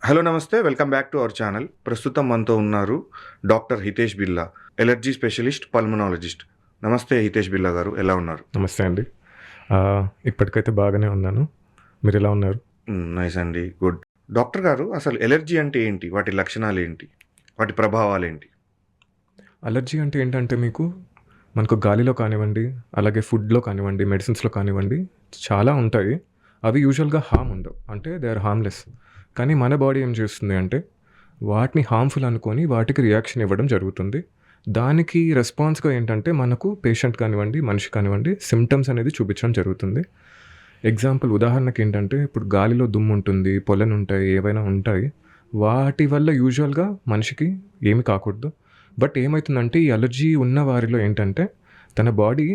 Hello నమస్తే. Welcome back to our channel. ప్రస్తుతం మనతో ఉన్నారు doctor Hitesh Birla, allergy specialist, pulmonologist. నమస్తే హితేష్ బిర్లా గారు, ఎలా ఉన్నారు? నమస్తే అండి. ఇప్పటికైతే బాగానే ఉన్నాను. మీరు ఎలా ఉన్నారు? నైస్ అండి, గుడ్. డాక్టర్ గారు, అసలు ఎలర్జీ అంటే ఏంటి? వాటి లక్షణాలు ఏంటి? వాటి ప్రభావాలు ఏంటి? అలర్జీ అంటే ఏంటంటే మనకు గాలిలో కానివ్వండి, అలాగే ఫుడ్‌లో కానివ్వండి, మెడిసిన్స్‌లో కానివ్వండి చాలా ఉంటాయి. అవి యూజువల్‌గా హార్మ్ ఉండవు. అంటే దే ఆర్ హార్మ్‌లెస్. కానీ మన బాడీ ఏం చేస్తుంది అంటే వాటిని హార్మ్‌ఫుల్ అనుకోని వాటికి రియాక్షన్ ఇవ్వడం జరుగుతుంది. దానికి రెస్పాన్స్‌గా ఏంటంటే మనకు పేషెంట్ కానివ్వండి, మనిషి కానివ్వండి సిమ్టమ్స్ అనేది చూపించడం జరుగుతుంది. ఎగ్జాంపుల్ ఉదాహరణకి ఏంటంటే ఇప్పుడు గాలిలో దుమ్ము ఉంటుంది, పొలెన్ ఉంటాయి, ఏవైనా ఉంటాయి. వాటి వల్ల యూజువల్‌గా మనిషికి ఏమి కాకూడదు. బట్ ఏమైతుందంటే ఈ అలర్జీ ఉన్న వారిలో ఏంటంటే తన బాడీ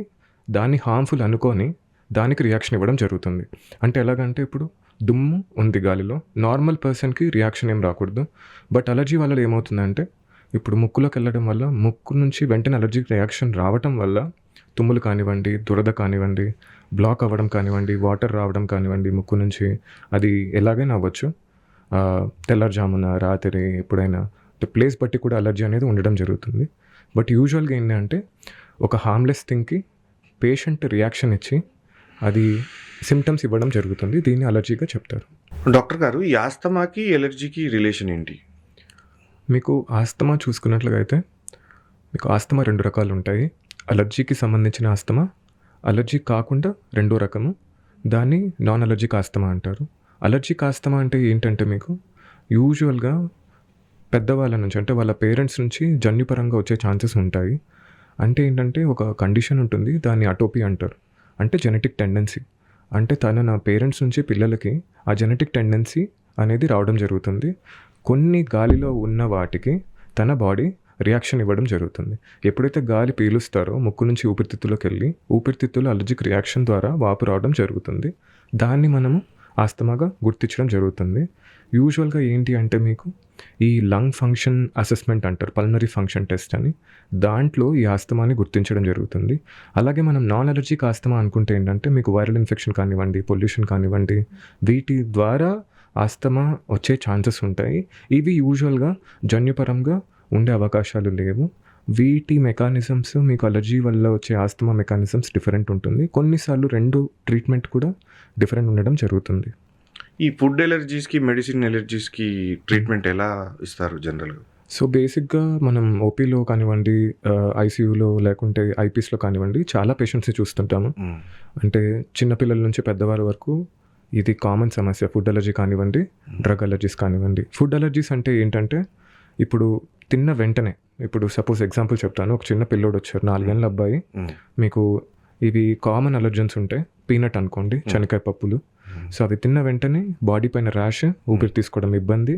దాన్ని హార్మ్‌ఫుల్ అనుకోని దానికి రియాక్షన్ ఇవ్వడం జరుగుతుంది. అంటే ఎలాగంటే ఇప్పుడు దుమ్ము ఉంది గాలిలో. నార్మల్ పర్సన్‌కి రియాక్షన్ ఏం రాకూడదు. బట్ అలర్జీ వల్ల ఏమవుతుందంటే ఇప్పుడు ముక్కులోకెళ్ళడం వల్ల ముక్కు నుంచి వెంటనే అలర్జిక్ రియాక్షన్ రావటం వల్ల తుమ్ములు కానివ్వండి, దురద కానివ్వండి, బ్లాక్ అవ్వడం కానివ్వండి, వాటర్ రావడం కానివ్వండి ముక్కు నుంచి, అది ఎలాగైనా అవ్వచ్చు. తెల్లారుజామున, రాత్రి ఎప్పుడైనా ప్లేస్ బట్టి కూడా అలర్జీ అనేది ఉండడం జరుగుతుంది. బట్ యూజువల్‌గా ఏంటంటే ఒక హార్మ్‌లెస్ థింగ్‌కి పేషెంట్ రియాక్షన్ ఇచ్చి అది సిమ్టమ్స్ ఇవ్వడం జరుగుతుంది. దీన్ని అలర్జీగా చెప్తారు. డాక్టర్ గారు, ఈ ఆస్తమాకి ఎలర్జీకి రిలేషన్ ఏంటి? మీకు ఆస్తమా చూసుకున్నట్లుగా అయితే మీకు ఆస్తమా 2 రకాలు ఉంటాయి. అలర్జీకి సంబంధించిన ఆస్తమా, అలర్జీ కాకుండా రెండో రకము. దాన్ని నాన్ అలర్జిక్ ఆస్తమా అంటారు. అలర్జిక్ ఆస్తమా అంటే ఏంటంటే మీకు యూజువల్‌గా పెద్దవాళ్ళ నుంచి అంటే వాళ్ళ పేరెంట్స్ నుంచి జన్యుపరంగా వచ్చే ఛాన్సెస్ ఉంటాయి. అంటే ఏంటంటే ఒక కండిషన్ ఉంటుంది. దాన్ని అటోపీ అంటారు. అంటే జెనెటిక్ టెండెన్సీ. అంటే నా పేరెంట్స్ నుంచి పిల్లలకి ఆ జెనెటిక్ టెండెన్సీ అనేది రావడం జరుగుతుంది. కొన్ని గాలిలో ఉన్న వాటికి తన బాడీ రియాక్షన్ ఇవ్వడం జరుగుతుంది. ఎప్పుడైతే గాలి పీలుస్తారో ముక్కు నుంచి ఊపిరితిత్తులోకి వెళ్ళి ఊపిరితిత్తులో అలర్జిక్ రియాక్షన్ ద్వారా వాపు రావడం జరుగుతుంది. దాన్ని మనము ఆస్తమాగా గుర్తించడం జరుగుతుంది. యూజువల్‌గా ఏంటి అంటే మీకు ఈ లంగ్ ఫంక్షన్ అసెస్మెంట్ అంటారు, పల్మనరీ ఫంక్షన్ టెస్ట్ అని. దాంట్లో ఈ ఆస్తమాని గుర్తించడం జరుగుతుంది. అలాగే మనం నాన్ అలర్జిక్ ఆస్తమా అనుకుంటే ఏంటంటే మీకు వైరల్ ఇన్ఫెక్షన్ కానివ్వండి, పొల్యూషన్ కానివ్వండి, వీటి ద్వారా ఆస్తమా వచ్చే ఛాన్సెస్ ఉంటాయి. ఇవి యూజువల్‌గా జన్యుపరంగా ఉండే అవకాశాలు లేవు. వీటి మెకానిజమ్స్ మీకు అలర్జీ వల్ల వచ్చే ఆస్తమా మెకానిజమ్స్ డిఫరెంట్ ఉంటుంది. కొన్నిసార్లు 2 ట్రీట్మెంట్ కూడా డిఫరెంట్ ఉండడం జరుగుతుంది. ఈ ఫుడ్ ఎలర్జీస్కి, మెడిసిన్ ఎలర్జీస్కి ట్రీట్మెంట్ ఎలా ఇస్తారు జనరల్గా? సో బేసిక్‌గా మనం ఓపీలో కానివ్వండి, ఐసీయూలో లేకుంటే ఐపీఎస్‌లో కానివ్వండి చాలా పేషెంట్స్‌ని చూస్తుంటాము. అంటే చిన్నపిల్లల నుంచి పెద్దవారి వరకు ఇది కామన్ సమస్య. ఫుడ్ అలర్జీ కానివ్వండి, డ్రగ్ అలర్జీస్ కానివ్వండి. ఫుడ్ అలర్జీస్ అంటే ఏంటంటే ఇప్పుడు తిన్న వెంటనే, ఇప్పుడు సపోజ్ ఎగ్జాంపుల్ చెప్తాను. ఒక చిన్న పిల్లోడు వచ్చారు, 4 ఏళ్ల అబ్బాయి. మీకు ఇవి కామన్ అలర్జెన్స్ ఉంటాయి. పీనట్ అనుకోండి, శనగకాయ పప్పులు. సో అవి తిన్న వెంటనే బాడీ పైన ర్యాష్, ఊపిరి తీసుకోవడం ఇబ్బంది,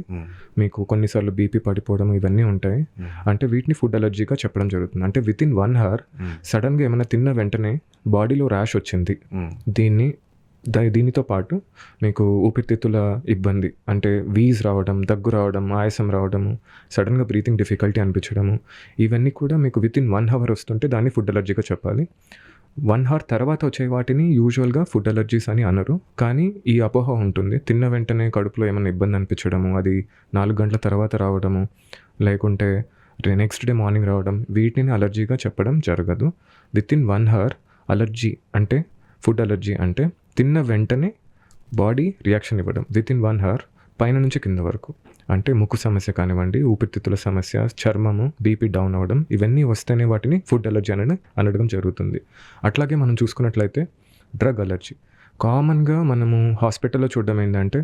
మీకు కొన్నిసార్లు బీపీ పడిపోవడం, ఇవన్నీ ఉంటాయి. అంటే వీటిని ఫుడ్ అలర్జీగా చెప్పడం జరుగుతుంది. అంటే వితిన్ 1 అవర్ సడన్గా ఏమైనా తిన్న వెంటనే బాడీలో ర్యాష్ వచ్చింది, దీనితో పాటు మీకు ఊపిరితిత్తుల ఇబ్బంది అంటే వీజ్ రావడం, దగ్గు రావడం, ఆయాసం రావడము, సడన్గా బ్రీతింగ్ డిఫికల్టీ అనిపించడము, ఇవన్నీ కూడా మీకు వితిన్ 1 అవర్ వస్తుంటే దాన్ని ఫుడ్ అలర్జీగా చెప్పాలి. 1 అవర్ తర్వాత వచ్చే వాటిని యూజువల్గా ఫుడ్ అలర్జీస్ అని అనరు. కానీ ఈ అపోహ ఉంటుంది. తిన్న వెంటనే కడుపులో ఏమైనా ఇబ్బంది అనిపించడము, అది 4 గంటల తర్వాత రావడము, లేకుంటే నెక్స్ట్ డే మార్నింగ్ రావడం, వీటిని అలర్జీగా చెప్పడం జరగదు. వితిన్ 1 అవర్ అలర్జీ అంటే ఫుడ్ అలర్జీ అంటే తిన్న వెంటనే బాడీ రియాక్షన్ ఇవ్వడం. వితిన్ 1 అవర్ పైన నుంచి కింద వరకు. అంటే ముక్కు సమస్య కానివ్వండి, ఊపిరితిత్తుల సమస్య, చర్మము, బీపీ డౌన్ అవ్వడం, ఇవన్నీ వస్తేనే వాటిని ఫుడ్ అలర్జీ అని అనడం జరుగుతుంది. అట్లాగే మనం చూసుకున్నట్లయితే డ్రగ్ అలర్జీ కామన్గా మనము హాస్పిటల్లో చూడడం ఏంటంటే,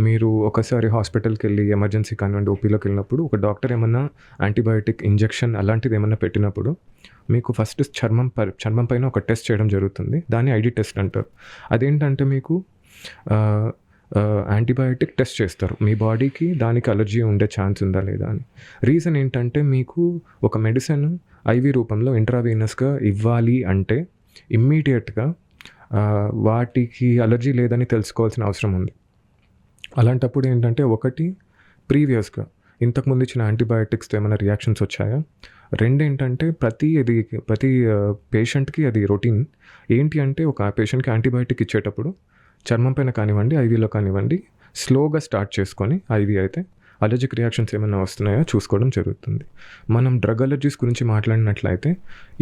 మీరు ఒకసారి హాస్పిటల్కి వెళ్ళి ఎమర్జెన్సీ కానివ్వండి, ఓపీలోకి వెళ్ళినప్పుడు ఒక డాక్టర్ ఏమన్నా యాంటీబయాటిక్ ఇంజెక్షన్ అలాంటిది ఏమన్నా పెట్టినప్పుడు మీకు ఫస్ట్ చర్మం పైన ఒక టెస్ట్ చేయడం జరుగుతుంది. దాన్ని ఐడి టెస్ట్ అంటారు. అదేంటంటే మీకు యాంటీబయాటిక్ టెస్ట్ చేస్తారు. మీ బాడీకి దానికి అలర్జీ ఉండే ఛాన్స్ ఉందా లేదా అని. రీజన్ ఏంటంటే మీకు ఒక మెడిసిన్ ఐవీ రూపంలో ఇంట్రావీనస్గా ఇవ్వాలి అంటే ఇమ్మీడియట్గా వాటికి అలర్జీ లేదని తెలుసుకోవాల్సిన అవసరం ఉంది. అలాంటప్పుడు ఏంటంటే ఒకటి ప్రీవియస్గా ఇంతకుముందు ఇచ్చిన యాంటీబయాటిక్స్తో ఏమైనా రియాక్షన్స్ వచ్చాయా, రెండేంటంటే ప్రతి పేషెంట్కి అది రొటీన్ ఏంటి అంటే ఒక పేషెంట్కి యాంటీబయాటిక్ ఇచ్చేటప్పుడు చర్మం పైన కానివ్వండి, ఐవీలో కానివ్వండి, స్లోగా స్టార్ట్ చేసుకొని ఐవి అయితే అలర్జిక్ రియాక్షన్స్ ఏమైనా వస్తున్నాయో చూసుకోవడం జరుగుతుంది. మనం డ్రగ్ అలర్జీస్ గురించి మాట్లాడినట్లయితే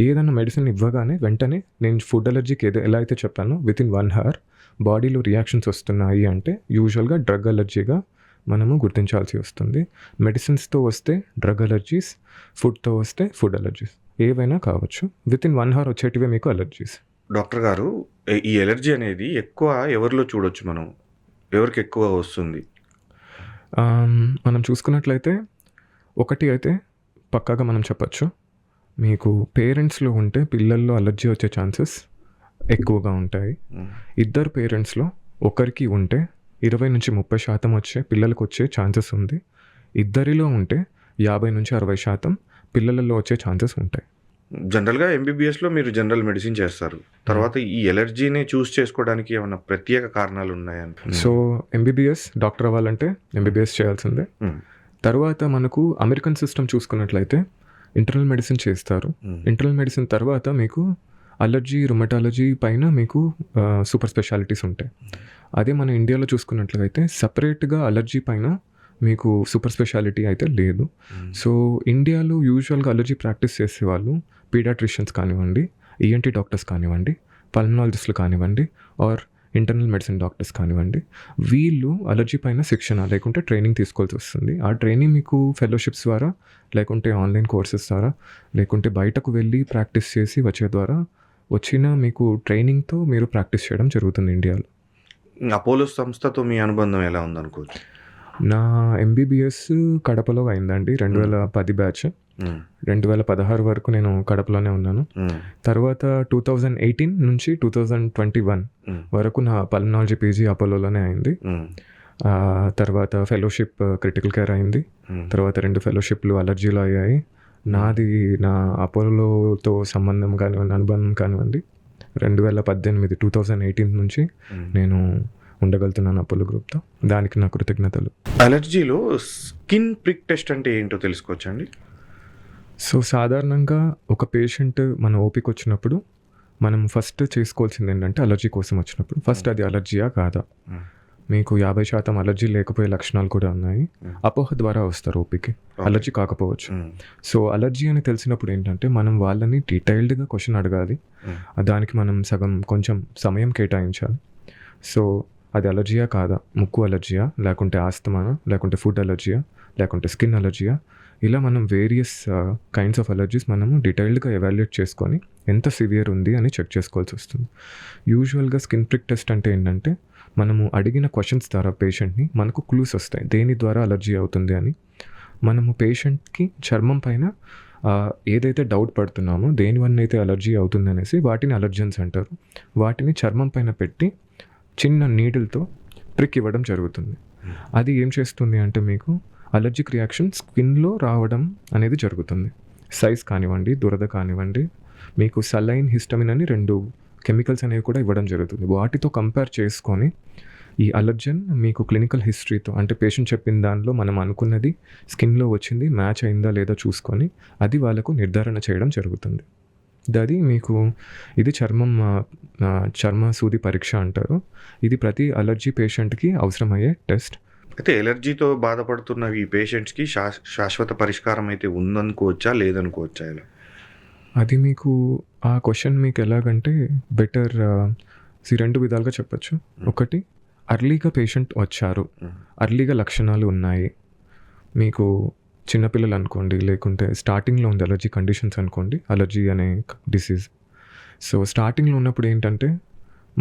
ఏదైనా మెడిసిన్ ఇవ్వగానే వెంటనే నేను ఫుడ్ అలర్జీకి ఎలా అయితే చెప్పానో వితిన్ 1 hour బాడీలో రియాక్షన్స్ వస్తున్నాయి అంటే యూజువల్గా డ్రగ్ అలర్జీగా మనము గుర్తించాల్సి వస్తుంది. మెడిసిన్స్తో వస్తే డ్రగ్ అలర్జీస్, ఫుడ్తో వస్తే ఫుడ్ అలర్జీస్ ఏవైనా కావచ్చు. వితిన్ 1 hour వచ్చేటివే మీకు అలర్జీస్. డాక్టర్ గారు, ఈ ఎలర్జీ అనేది ఎక్కువ ఎవరిలో చూడొచ్చు మనం? ఎవరికి ఎక్కువ వస్తుంది? మనం చూసుకున్నట్లయితే ఒకటి అయితే పక్కాగా మనం చెప్పచ్చు, మీకు పేరెంట్స్లో ఉంటే పిల్లల్లో అలర్జీ వచ్చే ఛాన్సెస్ ఎక్కువగా ఉంటాయి. ఇద్దరు పేరెంట్స్లో ఒకరికి ఉంటే 20-30% వచ్చే పిల్లలకు వచ్చే ఛాన్సెస్ ఉంది. ఇద్దరిలో ఉంటే 50-60% పిల్లలలో వచ్చే ఛాన్సెస్ ఉంటాయి. జనరల్గా ఎంబీబీఎస్లో మీరు జనరల్ మెడిసిన్ చేస్తారు. తర్వాత ఈ ఎలర్జీని చూస్ చేసుకోవడానికి ఏమైనా ప్రత్యేక కారణాలు ఉన్నాయని? సో ఎంబీబీఎస్ డాక్టర్ అవ్వాలంటే ఎంబీబీఎస్ చేయాల్సిందే. తర్వాత మనకు అమెరికన్ సిస్టమ్ చూసుకున్నట్లయితే ఇంటర్నల్ మెడిసిన్ చేస్తారు. ఇంటర్నల్ మెడిసిన్ తర్వాత మీకు అలర్జీ, రుమటాలజీ పైన మీకు సూపర్ స్పెషాలిటీస్ ఉంటాయి. అదే మన ఇండియాలో చూసుకున్నట్లయితే సపరేట్గా అలర్జీ పైన మీకు సూపర్ స్పెషాలిటీ అయితే లేదు. సో ఇండియాలో యూజువల్గా అలర్జీ ప్రాక్టీస్ చేసేవాళ్ళు పీడియాట్రిషియన్స్ కానివ్వండి, ఈఎన్టీ డాక్టర్స్ కానివ్వండి, పల్మనాలజిస్టులు కానివ్వండి, ఆర్ ఇంటర్నల్ మెడిసిన్ డాక్టర్స్ కానివ్వండి, వీళ్ళు అలర్జీ పైన శిక్షణ లేకుంటే ట్రైనింగ్ తీసుకోవాల్సి వస్తుంది. ఆ ట్రైనింగ్ మీకు ఫెలోషిప్స్ ద్వారా, లేకుంటే ఆన్లైన్ కోర్సెస్ ద్వారా, లేకుంటే బయటకు వెళ్ళి ప్రాక్టీస్ చేసి వచ్చే ద్వారా వచ్చిన మీకు ట్రైనింగ్తో మీరు ప్రాక్టీస్ చేయడం జరుగుతుంది ఇండియాలో. అపోలో సంస్థతో మీ అనుబంధం ఎలా ఉందనుకోవచ్చు? నా ఎంబీబీఎస్ కడపలో అయిందండి. 2010 బ్యాచ్. 2016 వరకు నేను కడపలోనే ఉన్నాను. తర్వాత 2018 నుంచి 2021 వరకు నా పల్మనాలజీ పీజీ అపోలోలోనే అయింది. తర్వాత ఫెలోషిప్ క్రిటికల్ కేర్ అయింది. తర్వాత 2 ఫెలోషిప్లు అలర్జీలో అయ్యాయి. నాది నా అపోలోతో సంబంధం కానివ్వండి, అనుబంధం కానివ్వండి 2018 నుంచి నేను ఉండగలుగుతున్నాను అపోలో గ్రూప్తో. దానికి నా కృతజ్ఞతలు. అలర్జీలో స్కిన్ ప్రిక్ టెస్ట్ అంటే ఏంటో తెలుసుకోవచ్చండి? సో సాధారణంగా ఒక పేషెంట్ మన ఓపిక వచ్చినప్పుడు మనం ఫస్ట్ చేసుకోవాల్సింది ఏంటంటే అలర్జీ కోసం వచ్చినప్పుడు ఫస్ట్ అది అలర్జీయా కాదా. మీకు 50% అలర్జీ లేకపోయే లక్షణాలు కూడా ఉన్నాయి. అపోహ ద్వారా వస్తారు ఓపికి, అలర్జీ కాకపోవచ్చు. సో అలర్జీ అని తెలిసినప్పుడు ఏంటంటే మనం వాళ్ళని డీటెయిల్డ్గా క్వశ్చన్ అడగాలి. దానికి మనం కొంచెం సమయం కేటాయించాలి. సో అది అలర్జీయా కాదా, ముక్కు అలర్జీయా, లేకుంటే ఆస్తమానా, లేకుంటే ఫుడ్ అలర్జీయా, లేకుంటే స్కిన్ అలర్జీయా, ఇలా మనం వేరియస్ కైండ్స్ ఆఫ్ అలర్జీస్ మనము డీటెయిల్డ్గా ఎవాల్యుయేట్ చేసుకొని ఎంత సివియర్ ఉంది అని చెక్ చేసుకోవాల్సి వస్తుంది. యూజువల్గా స్కిన్ ప్రిక్ టెస్ట్ అంటే ఏంటంటే మనము అడిగిన క్వశ్చన్స్ ద్వారా పేషెంట్ని మనకు క్లూస్ వస్తాయి దేని ద్వారా అలర్జీ అవుతుంది అని. మనము పేషెంట్కి చర్మం పైన ఏదైతే డౌట్ పడుతున్నామో దేనివల్ల అయితే అలర్జీ అవుతుంది అనేసి వాటిని అలర్జెన్స్ అంటారు. వాటిని చర్మం పైన పెట్టి చిన్న నీడిల్తో ప్రిక్ ఇవ్వడం జరుగుతుంది. అది ఏం చేస్తుంది అంటే మీకు అలర్జిక్ రియాక్షన్ స్కిన్లో రావడం అనేది జరుగుతుంది. సైజ్ కానివ్వండి, దురద కానివ్వండి, మీకు సలైన్, హిస్టమిన్ అని 2 కెమికల్స్ అనేవి కూడా ఇవ్వడం జరుగుతుంది. వాటితో కంపేర్ చేసుకొని ఈ అలర్జన్ మీకు క్లినికల్ హిస్టరీతో అంటే పేషెంట్ చెప్పిన దానిలో మనం అనుకున్నది స్కిన్లో వచ్చింది మ్యాచ్ అయిందా లేదా చూసుకొని అది వాళ్ళకు నిర్ధారణ చేయడం జరుగుతుంది. అది మీకు ఇది చర్మ సూది పరీక్ష అంటారు. ఇది ప్రతి అలర్జీ పేషెంట్కి అవసరమయ్యే టెస్ట్. అయితే ఎలర్జీతో బాధపడుతున్న ఈ పేషెంట్స్కి శాశ్వత పరిష్కారం అయితే ఉందనుకోవచ్చా లేదనుకోవచ్చా? ఇలా అది మీకు ఆ క్వశ్చన్ మీకు ఎలాగంటే బెటర్ 2 విధాలుగా చెప్పచ్చు. ఒకటి, అర్లీగా పేషెంట్ వచ్చారు, అర్లీగా లక్షణాలు ఉన్నాయి, మీకు చిన్నపిల్లలు అనుకోండి, లేకుంటే స్టార్టింగ్లో ఉంది అలర్జీ కండిషన్స్ అనుకోండి, అలర్జీ అనే డిసీజ్. సో స్టార్టింగ్లో ఉన్నప్పుడు ఏంటంటే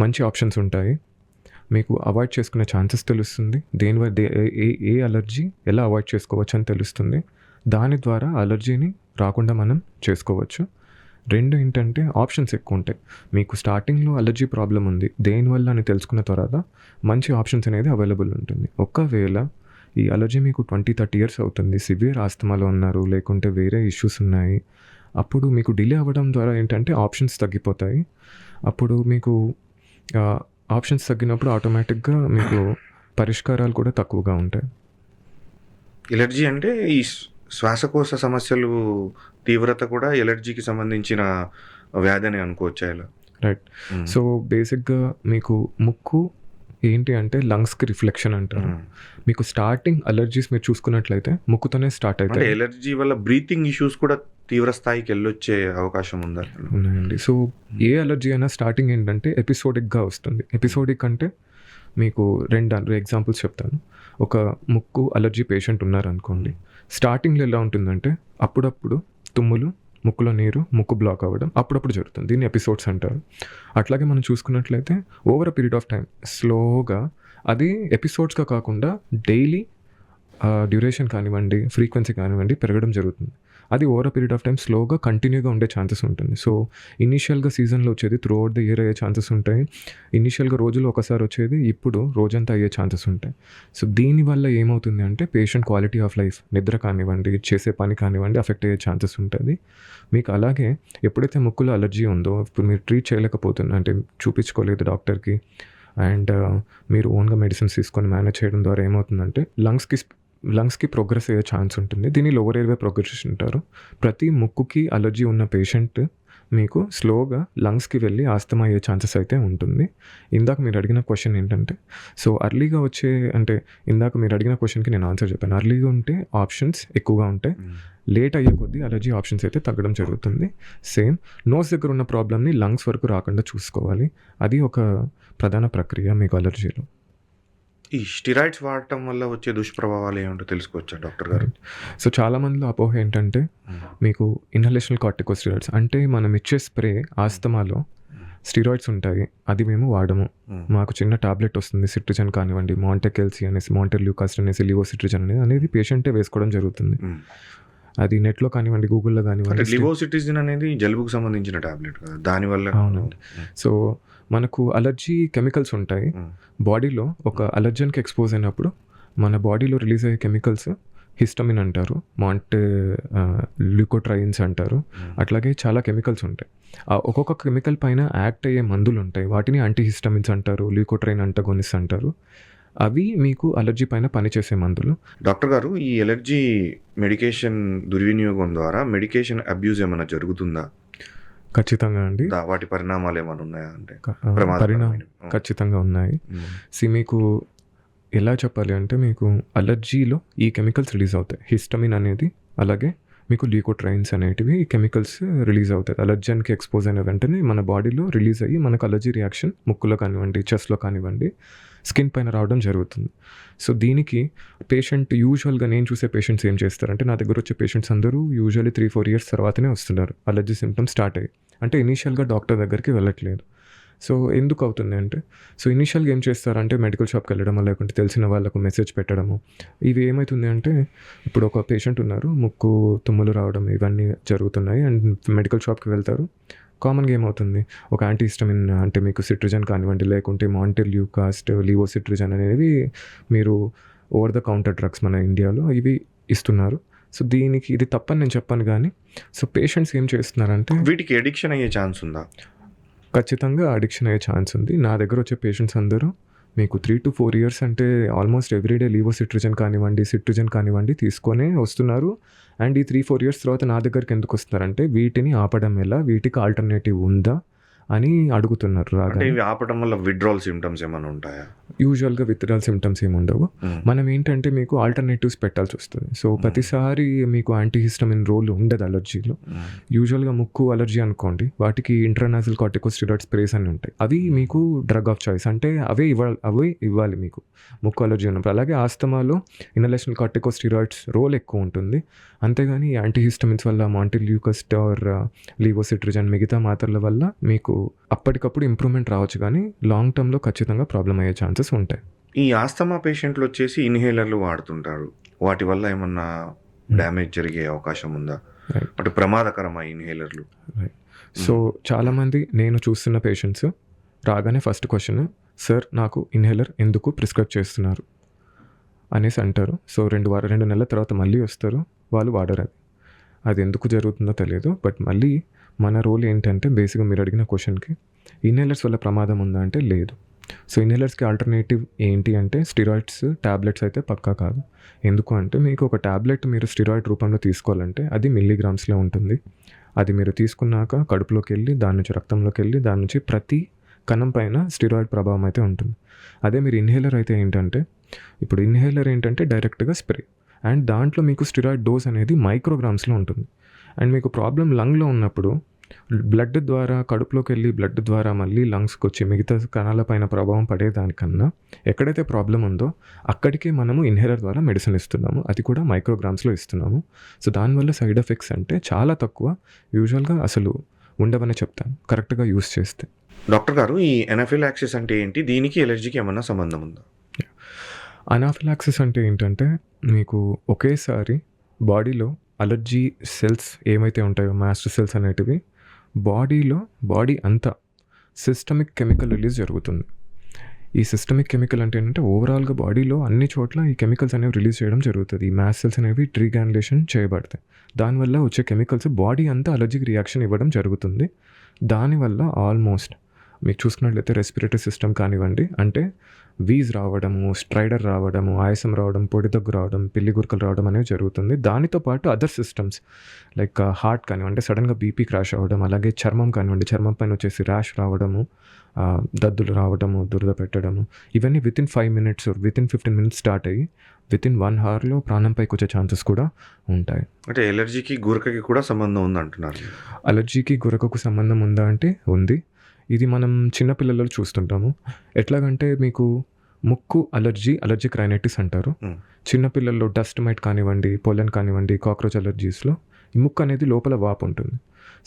మంచి ఆప్షన్స్ ఉంటాయి, మీకు అవాయిడ్ చేసుకునే ఛాన్సెస్ తెలుస్తుంది, ఏ అలర్జీ ఎలా అవాయిడ్ చేసుకోవచ్చు అని తెలుస్తుంది. దాని ద్వారా అలర్జీని రాకుండా మనం చేసుకోవచ్చు. 2 ఏంటంటే ఆప్షన్స్ ఎక్కువ ఉంటాయి. మీకు స్టార్టింగ్లో అలర్జీ ప్రాబ్లం ఉంది దేనివల్ల అని తెలుసుకున్న తర్వాత మంచి ఆప్షన్స్ అనేది అవైలబుల్ ఉంటుంది. ఒకవేళ ఈ అలర్జీ మీకు 20-30 years అవుతుంది, సివియర్ ఆస్తమాలో ఉన్నారు, లేకుంటే వేరే ఇష్యూస్ ఉన్నాయి, అప్పుడు మీకు డిలే అవ్వడం ద్వారా ఏంటంటే ఆప్షన్స్ తగ్గిపోతాయి. అప్పుడు మీకు ఆప్షన్స్ తగ్గినప్పుడు ఆటోమేటిక్గా మీకు పరిష్కారాలు కూడా తక్కువగా ఉంటాయి. ఎలర్జీ అంటే ఈ శ్వాసకోశ సమస్యలు తీవ్రత కూడా ఎలర్జీకి సంబంధించిన వ్యాధి అని అనుకోవచ్చా? ఇలా రైట్. సో బేసిక్గా మీకు ముక్కు, ఏంటి అంటే లంగ్స్కి రిఫ్లెక్షన్ అంటారు. మీకు స్టార్టింగ్ అలర్జీస్ మీరు చూసుకున్నట్లయితే ముక్కుతోనే స్టార్ట్ అంటే అవుతాయి. ఎలర్జీ వల్ల బ్రీతింగ్ ఇష్యూస్ కూడా తీవ్ర స్థాయికి వెళ్ళొచ్చే అవకాశం ఉందా? ఉన్నాయండి. సో ఏ అలర్జీ అయినా స్టార్టింగ్ ఏంటంటే ఎపిసోడిక్గా వస్తుంది. ఎపిసోడిక్ అంటే మీకు రెండు ఎగ్జాంపుల్స్ చెప్తాను. ఒక ముక్కు అలర్జీ పేషెంట్ ఉన్నారనుకోండి. స్టార్టింగ్లో ఎలా ఉంటుందంటే అప్పుడప్పుడు తుమ్ములు, ముక్కులో నీరు, ముక్కు బ్లాక్ అవ్వడం అప్పుడప్పుడు జరుగుతుంది. దీన్ని ఎపిసోడ్స్ అంటారు. అట్లాగే మనం చూసుకున్నట్లయితే over a period of time స్లోగా అది ఎపిసోడ్స్గా కాకుండా డైలీ డ్యూరేషన్ కానివ్వండి, ఫ్రీక్వెన్సీ కానివ్వండి పెరగడం జరుగుతుంది. అది over a period of time స్లోగా కంటిన్యూగా ఉండే ఛాన్సెస్ ఉంటుంది. సో ఇనీషియల్గా సీజన్లో వచ్చేది త్రూ అవుట్ ద ఇయర్ అయ్యే ఛాన్సెస్ ఉంటాయి. ఇనీషియల్గా రోజులో ఒకసారి వచ్చేది ఇప్పుడు రోజంతా అయ్యే ఛాన్సెస్ ఉంటాయి. సో దీనివల్ల ఏమవుతుంది అంటే పేషెంట్ క్వాలిటీ ఆఫ్ లైఫ్, నిద్ర కానివ్వండి, చేసే పని కానివ్వండి అఫెక్ట్ అయ్యే ఛాన్సెస్ ఉంటుంది. మీకు అలాగే ఎప్పుడైతే ముక్కులో అలర్జీ ఉందో ఇప్పుడు మీరు ట్రీట్ చేయలేకపోతున్నారు అంటే చూపించుకోలేదు డాక్టర్కి అండ్ మీరు ఓన్గా మెడిసిన్స్ తీసుకొని మేనేజ్ చేయడం ద్వారా ఏమవుతుందంటే లంగ్స్కి ప్రోగ్రెస్ అయ్యే ఛాన్స్ ఉంటుంది. దీన్ని లోవర్ ఎయిర్వే ప్రోగ్రెషన్ అంటారు. ప్రతి ముక్కుకి అలర్జీ ఉన్న పేషెంట్ మీకు స్లోగా లంగ్స్కి వెళ్ళి ఆస్తమా అయ్యే ఛాన్సెస్ అయితే ఉంటుంది. ఇందాక మీరు అడిగిన క్వశ్చన్ ఏంటంటే సో అర్లీగా వచ్చే అంటే ఇందాక మీరు అడిగిన క్వశ్చన్కి నేను ఆన్సర్ చెప్పాను. అర్లీగా ఉంటే ఆప్షన్స్ ఎక్కువగా ఉంటాయి. లేట్ అయ్యే కొద్దీ అలర్జీ ఆప్షన్స్ అయితే తగ్గడం జరుగుతుంది. సేమ్ నోస్ దగ్గర ఉన్న ప్రాబ్లమ్ని లంగ్స్ వరకు రాకుండా చూసుకోవాలి. అది ఒక ప్రధాన ప్రక్రియ మీకు అలర్జీలో. ఈ స్టిరాయిడ్స్ వాడటం వల్ల వచ్చే దుష్ప్రభావాలు ఏమిటో తెలుసుకోవచ్చా డాక్టర్ గారు? సో చాలామందిలో అపోహ ఏంటంటే మీకు ఇన్హలేషనల్ కార్టికోస్టెరాయిడ్స్ అంటే మనం ఇచ్చే స్ప్రే ఆస్తమాలో స్టిరాయిడ్స్ ఉంటాయి, అది మేము వాడము. మాకు చిన్న టాబ్లెట్ వస్తుంది, సిట్రిజన్ కానివ్వండి, మాంటెకెల్సీ అనేసి, మాంటెల్యూకాస్ట్ అనేసి, లివోసిట్రిజన్ అనేది పేషెంటే వేసుకోవడం జరుగుతుంది. అది నెట్లో కానివ్వండి, గూగుల్లో కానివ్వండి. లివోసిట్రిజిన్ అనేది జలుబుకు సంబంధించిన టాబ్లెట్ కదా, దానివల్ల. అవునండి. సో మనకు అలర్జీ కెమికల్స్ ఉంటాయి బాడీలో. ఒక అలర్జన్కి ఎక్స్పోజ్ అయినప్పుడు మన బాడీలో రిలీజ్ అయ్యే కెమికల్స్ హిస్టమిన్ అంటారు, ల్యూకోట్రైన్స్ అంటారు. అట్లాగే చాలా కెమికల్స్ ఉంటాయి. ఒక్కొక్క కెమికల్ పైన యాక్ట్ అయ్యే మందులు ఉంటాయి, వాటిని యాంటీహిస్టమిన్స్ అంటారు, ల్యూకోట్రైన్ అంటగోనిస్ అంటారు. అవి మీకు అలర్జీ పైన పనిచేసే మందులు. డాక్టర్ గారు, ఈ ఎలర్జీ మెడికేషన్ దుర్వినియోగం ద్వారా మెడికేషన్ అబ్యూజ్ ఏమైనా జరుగుతుందా? ఖచ్చితంగా అండి. వాటి పరిణామాలు ఏమైనా ఉన్నాయా? అంటే ఖచ్చితంగా ఉన్నాయి. మీకు ఎలా చెప్పాలి అంటే మీకు అలర్జీలో ఈ కెమికల్స్ రిలీజ్ అవుతాయి, హిస్టమిన్ అనేది, అలాగే మీకు ల్యూకోట్రైన్స్ అనేటివి ఈ కెమికల్స్ రిలీజ్ అవుతాయి. అలర్జన్కి ఎక్స్పోజ్ అయిన వెంటనే మన బాడీలో రిలీజ్ అయ్యి మనకు అలర్జీ రియాక్షన్ ముక్కులో కానివ్వండి, చెస్ట్లో కానివ్వండి, స్కిన్ పైన రావడం జరుగుతుంది. సో దీనికి పేషెంట్ యూజువల్గా నేను చూసే పేషెంట్స్ ఏం చేస్తారంటే నా దగ్గర వచ్చే పేషెంట్స్ అందరూ యూజువల్లీ 3-4 years తర్వాతనే వస్తున్నారు అలర్జీ సిమ్టమ్స్ స్టార్ట్ అయ్యి. అంటే ఇనీషియల్గా డాక్టర్ దగ్గరికి వెళ్ళట్లేదు. సో ఎందుకు అవుతుంది అంటే సో ఇనీషియల్గా ఏం చేస్తారంటే మెడికల్ షాప్కి వెళ్ళడమో లేకుంటే తెలిసిన వాళ్ళకు మెసేజ్ పెట్టడము. ఇవి ఏమవుతుంది అంటే ఇప్పుడు ఒక పేషెంట్ ఉన్నారు, ముక్కు తుమ్ములు రావడం ఇవన్నీ జరుగుతున్నాయి అండ్ మెడికల్ షాప్కి వెళ్తారు. కామన్గా ఏమవుతుంది, ఒక యాంటీహిస్టమిన్ అంటే మీకు సిట్రిజన్ కానివ్వండి, లేకుంటే మాంటెల్యూకాస్ట్, లివోసిట్రిజన్ అనేవి మీరు ఓవర్ ద కౌంటర్ డ్రగ్స్ మన ఇండియాలో ఇవి ఇస్తున్నారు. సో దీనికి ఇది తప్పని నేను చెప్పాను, కానీ సో పేషెంట్స్ ఏం చేస్తున్నారంటే వీటికి అడిక్షన్ అయ్యే ఛాన్స్ ఉందా? ఖచ్చితంగా అడిక్షన్ అయ్యే ఛాన్స్ ఉంది. నా దగ్గర వచ్చే పేషెంట్స్ అందరూ మీకు 3 to 4 years అంటే ఆల్మోస్ట్ ఎవ్రీడే లివోసిట్రిజన్ కానివ్వండి, సిట్రిజన్ కానివ్వండి తీసుకొనే వస్తున్నారు. అండ్ ఈ 3-4 years తర్వాత నా దగ్గరికి ఎందుకు వస్తున్నారంటే వీటిని ఆపడం ఎలా, వీటికి ఆల్టర్నేటివ్ ఉందా అని అడుగుతున్నారు. అంటే ఇవి ఆపడం వల్ల విత్డ్రాల్ సిమ్టమ్స్ ఏమైనా ఉంటాయా? యూజువల్గా విత్డ్రాల్ సిమ్టమ్స్ ఏమి ఉండవు. మనం ఏంటంటే మీకు ఆల్టర్నేటివ్స్ పెట్టాల్సి వస్తుంది. సో ప్రతిసారి మీకు యాంటీహిస్టమిన్ రోల్ ఉండదు అలర్జీలో. యూజువల్గా ముక్కు అలర్జీ అనుకోండి, వాటికి ఇంట్రానాజల్ కార్టికోస్టెరాయిడ్ స్ప్రేస్ అని ఉంటాయి. అవి మీకు డ్రగ్ ఆఫ్ చాయిస్, అంటే అవే ఇవ్వాలి మీకు ముక్కు అలర్జీ ఉన్నప్పుడు. అలాగే ఆస్తమాలో ఇన్హలేషనల్ కార్టికోస్టెరాయిడ్స్ రోల్ ఎక్కువ ఉంటుంది. అంతేగాని యాంటీహిస్టమిన్స్ వల్ల మాంటెల్యూకాస్ట్ ఆర్ లివోసిట్రిజన్ మిగతా మాత్రల వల్ల మీకు అప్పటికప్పుడు ఇంప్రూవ్మెంట్ రావచ్చు, కానీ లాంగ్ టర్మ్లో ఖచ్చితంగా ప్రాబ్లం అయ్యే ఛాన్సెస్ ఉంటాయి. ఈ ఆస్తమా పేషెంట్లు వచ్చేసి ఇన్హేలర్లు వాడుతుంటారు, వాటి వల్ల ఏమన్నా డ్యామేజ్ జరిగే అవకాశం ఉందా? అంటే ప్రమాదకరమా ఇన్హేలర్లు? సో చాలామంది నేను చూస్తున్న పేషెంట్స్ రాగానే ఫస్ట్ క్వశ్చన్, సార్ నాకు ఇన్హేలర్ ఎందుకు ప్రిస్క్రైబ్ చేస్తున్నారు అనేసి అంటారు. సో 2 నెలల తర్వాత మళ్ళీ వస్తారు, వాళ్ళు వాడరు. అది ఎందుకు జరుగుతుందో తెలియదు. బట్ మళ్ళీ మన రోల్ ఏంటంటే బేసిక్గా మీరు అడిగిన క్వశ్చన్కి ఇన్హేలర్స్ వల్ల ప్రమాదం ఉందా అంటే లేదు. సో ఇన్హేలర్స్కి ఆల్టర్నేటివ్ ఏంటి అంటే స్టిరాయిడ్స్ టాబ్లెట్స్ అయితే పక్కా కాదు. ఎందుకు అంటే మీకు ఒక టాబ్లెట్ మీరు స్టిరాయిడ్ రూపంలో తీసుకోవాలంటే అది మిల్లీగ్రామ్స్లో ఉంటుంది. అది మీరు తీసుకున్నాక కడుపులోకి వెళ్ళి దాని నుంచి రక్తంలోకి వెళ్ళి దాని నుంచి ప్రతి కణం పైన స్టిరాయిడ్ ప్రభావం అయితే ఉంటుంది. అదే మీరు ఇన్హేలర్ అయితే ఏంటంటే, ఇప్పుడు ఇన్హేలర్ ఏంటంటే డైరెక్ట్గా స్ప్రే, అండ్ దాంట్లో మీకు స్టిరాయిడ్ డోస్ అనేది మైక్రోగ్రామ్స్లో ఉంటుంది. అండ్ మీకు ప్రాబ్లం లంగ్లో ఉన్నప్పుడు బ్లడ్ ద్వారా కడుపులోకి వెళ్ళి బ్లడ్ ద్వారా మళ్ళీ లంగ్స్కి వచ్చి మిగతా కణాల పైన ప్రభావం పడేదానికన్నా ఎక్కడైతే ప్రాబ్లం ఉందో అక్కడికే మనము ఇన్హేలర్ ద్వారా మెడిసిన్ ఇస్తున్నాము, అది కూడా మైక్రోగ్రామ్స్లో ఇస్తున్నాము. సో దానివల్ల సైడ్ ఎఫెక్ట్స్ అంటే చాలా తక్కువ, యూజువల్గా అసలు ఉండవనే చెప్తాను కరెక్ట్గా యూస్ చేస్తే. డాక్టర్ గారు, ఈ ఎనాఫిలాక్సిస్ అంటే ఏంటి? దీనికి ఎలర్జీకి ఏమన్నా సంబంధం ఉందా? అనాఫిలాక్సిస్ అంటే ఏంటంటే, మీకు ఒకేసారి బాడీలో అలర్జీ సెల్స్ ఏమైతే ఉంటాయో మాస్ట్ సెల్స్ అనేటివి బాడీ అంతా సిస్టమిక్ కెమికల్ రిలీజ్ జరుగుతుంది. ఈ సిస్టమిక్ కెమికల్ అంటే ఏంటంటే ఓవరాల్గా బాడీలో అన్ని చోట్ల ఈ కెమికల్స్ అనేవి రిలీజ్ చేయడం జరుగుతుంది. ఈ మాస్ట్ సెల్స్ అనేవి ట్రీగ్రాన్యులేషన్ చేయబడతాయి. దానివల్ల వచ్చే కెమికల్స్ బాడీ అంతా అలర్జిక్ రియాక్షన్ ఇవ్వడం జరుగుతుంది. దానివల్ల ఆల్మోస్ట్ మీకు చూసుకున్నట్లయితే రెస్పిరేటరీ సిస్టమ్ కానివ్వండి, అంటే వీజ్ రావడము, స్ట్రైడర్ రావడము, ఆయాసం రావడం, పొడి దగ్గు రావడం, పిల్లి గురకలు రావడం అనేవి జరుగుతుంది. దానితో పాటు అదర్ సిస్టమ్స్ లైక్ హార్ట్ కానివ్వండి, సడన్గా బీపీ క్రాష్ అవ్వడం, అలాగే చర్మం కానివ్వండి, చర్మం పైన వచ్చేసి ర్యాష్ రావడము, దద్దులు రావడము, దురద పెట్టడము, ఇవన్నీ within 5 minutes within 15 minutes start అయ్యి వితిన్ 1 hourలో ప్రాణం పైకి వచ్చే ఛాన్సెస్ కూడా ఉంటాయి. అంటే ఎలర్జీకి గురకకి కూడా సంబంధం ఉంది అంటున్నారు. అలర్జీకి గురకకు సంబంధం ఉందా అంటే ఉంది. ఇది మనం చిన్నపిల్లలలో చూస్తుంటాము. ఎట్లాగంటే మీకు ముక్కు అలర్జిక్ రైనైటిస్ అంటారు. చిన్నపిల్లల్లో డస్ట్ మైట్ కానివ్వండి, పొలెన్ కానివ్వండి, కాక్రోచ్ అలర్జీస్లో ఈ ముక్కు అనేది లోపల వాపు ఉంటుంది.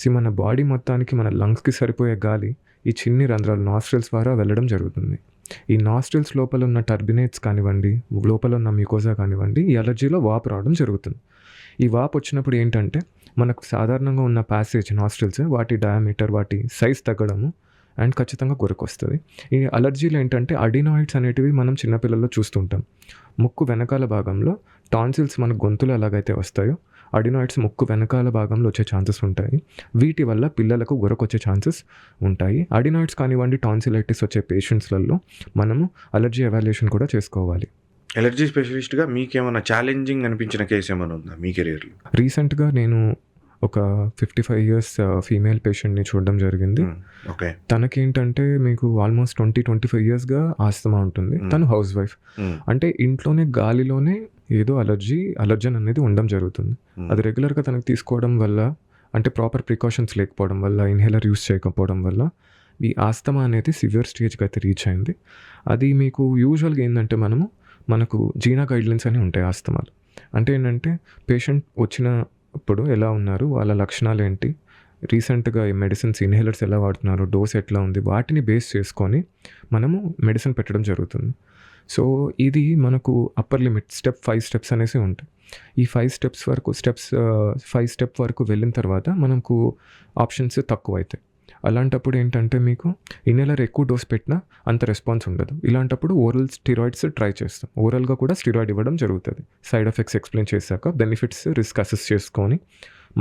సో మన బాడీ మొత్తానికి, మన లంగ్స్కి సరిపోయే గాలి ఈ చిన్ని రంధ్రాలు నాస్ట్రిల్స్ ద్వారా వెళ్ళడం జరుగుతుంది. ఈ నాస్ట్రిల్స్ లోపల ఉన్న టర్బినేట్స్ కానివ్వండి, లోపల ఉన్న మ్యూకోజా కానివ్వండి, ఈ అలర్జీలో వాపు రావడం జరుగుతుంది. ఈ వాపు వచ్చినప్పుడు ఏంటంటే మనకు సాధారణంగా ఉన్న ప్యాసేజ్ నాస్ట్రిల్స్, వాటి డయామీటర్, వాటి సైజ్ తగ్గడము అండ్ ఖచ్చితంగా గురకొస్తుంది. ఈ అలర్జీలు ఏంటంటే అడినాయిడ్స్ అనేటివి మనం చిన్నపిల్లల్లో చూస్తుంటాం. ముక్కు వెనకాల భాగంలో టాన్సిల్స్ మన గొంతులో ఎలాగైతే వస్తాయో అడినాయిడ్స్ ముక్కు వెనకాల భాగంలో వచ్చే ఛాన్సెస్ ఉంటాయి. వీటి వల్ల పిల్లలకు గురకొచ్చే ఛాన్సెస్ ఉంటాయి. అడినాయిడ్స్ కానివ్వండి, టాన్సిలైటిస్ వచ్చే పేషెంట్స్లలో మనము అలర్జీ ఎవాల్యుయేషన్ కూడా చేసుకోవాలి. ఎలర్జీ స్పెషలిస్ట్గా మీకేమైనా ఛాలెంజింగ్ అనిపించిన కేసు ఏమైనా ఉందా మీ కెరియర్లో? రీసెంట్గా నేను ఒక 55 years ఫీమేల్ పేషెంట్ని చూడడం జరిగింది. ఓకే. తనకేంటంటే మీకు ఆల్మోస్ట్ 20-25 yearsగా ఆస్తమా ఉంటుంది. తను హౌస్ వైఫ్. అంటే ఇంట్లోనే గాలిలోనే ఏదో అలర్జన్ అనేది ఉండడం జరుగుతుంది. అది రెగ్యులర్గా తనకు తీసుకోవడం వల్ల, అంటే ప్రాపర్ ప్రికాషన్స్ లేకపోవడం వల్ల, ఇన్హేలర్ యూస్ చేయకపోవడం వల్ల ఈ ఆస్తమా అనేది సివియర్ స్టేజ్కి అయితే రీచ్ అయింది. అది మీకు యూజువల్గా ఏంటంటే మనకు జీనా గైడ్లైన్స్ అని ఉంటాయి ఆస్తమాలు. అంటే ఏంటంటే పేషెంట్ వచ్చినప్పుడు ఎలా ఉన్నారు, వాళ్ళ లక్షణాలు ఏంటి, రీసెంట్గా ఈ మెడిసిన్స్ ఇన్హేలర్స్ ఎలా వాడుతున్నారు, డోస్ ఎట్లా ఉంది, వాటిని బేస్ చేసుకొని మనము మెడిసిన్ పెట్టడం జరుగుతుంది. సో ఇది మనకు అప్పర్ లిమిట్ 5 steps అనేసి ఉంటాయి. ఈ 5 స్టెప్ వరకు వెళ్ళిన తర్వాత మనకు ఆప్షన్స్ తక్కువ అవుతాయి. అలాంటప్పుడు ఏంటంటే మీకు ఇన్హేలర్ ఎక్కువ డోస్ పెట్టినా అంత రెస్పాన్స్ ఉండదు. ఇలాంటప్పుడు ఓరల్ స్టిరాయిడ్స్ ట్రై చేస్తాం. ఓరల్గా కూడా స్టిరాయిడ్ ఇవ్వడం జరుగుతుంది. సైడ్ ఎఫెక్ట్స్ ఎక్స్ప్లెయిన్ చేశాక బెనిఫిట్స్, రిస్క్ అసెస్ చేసుకొని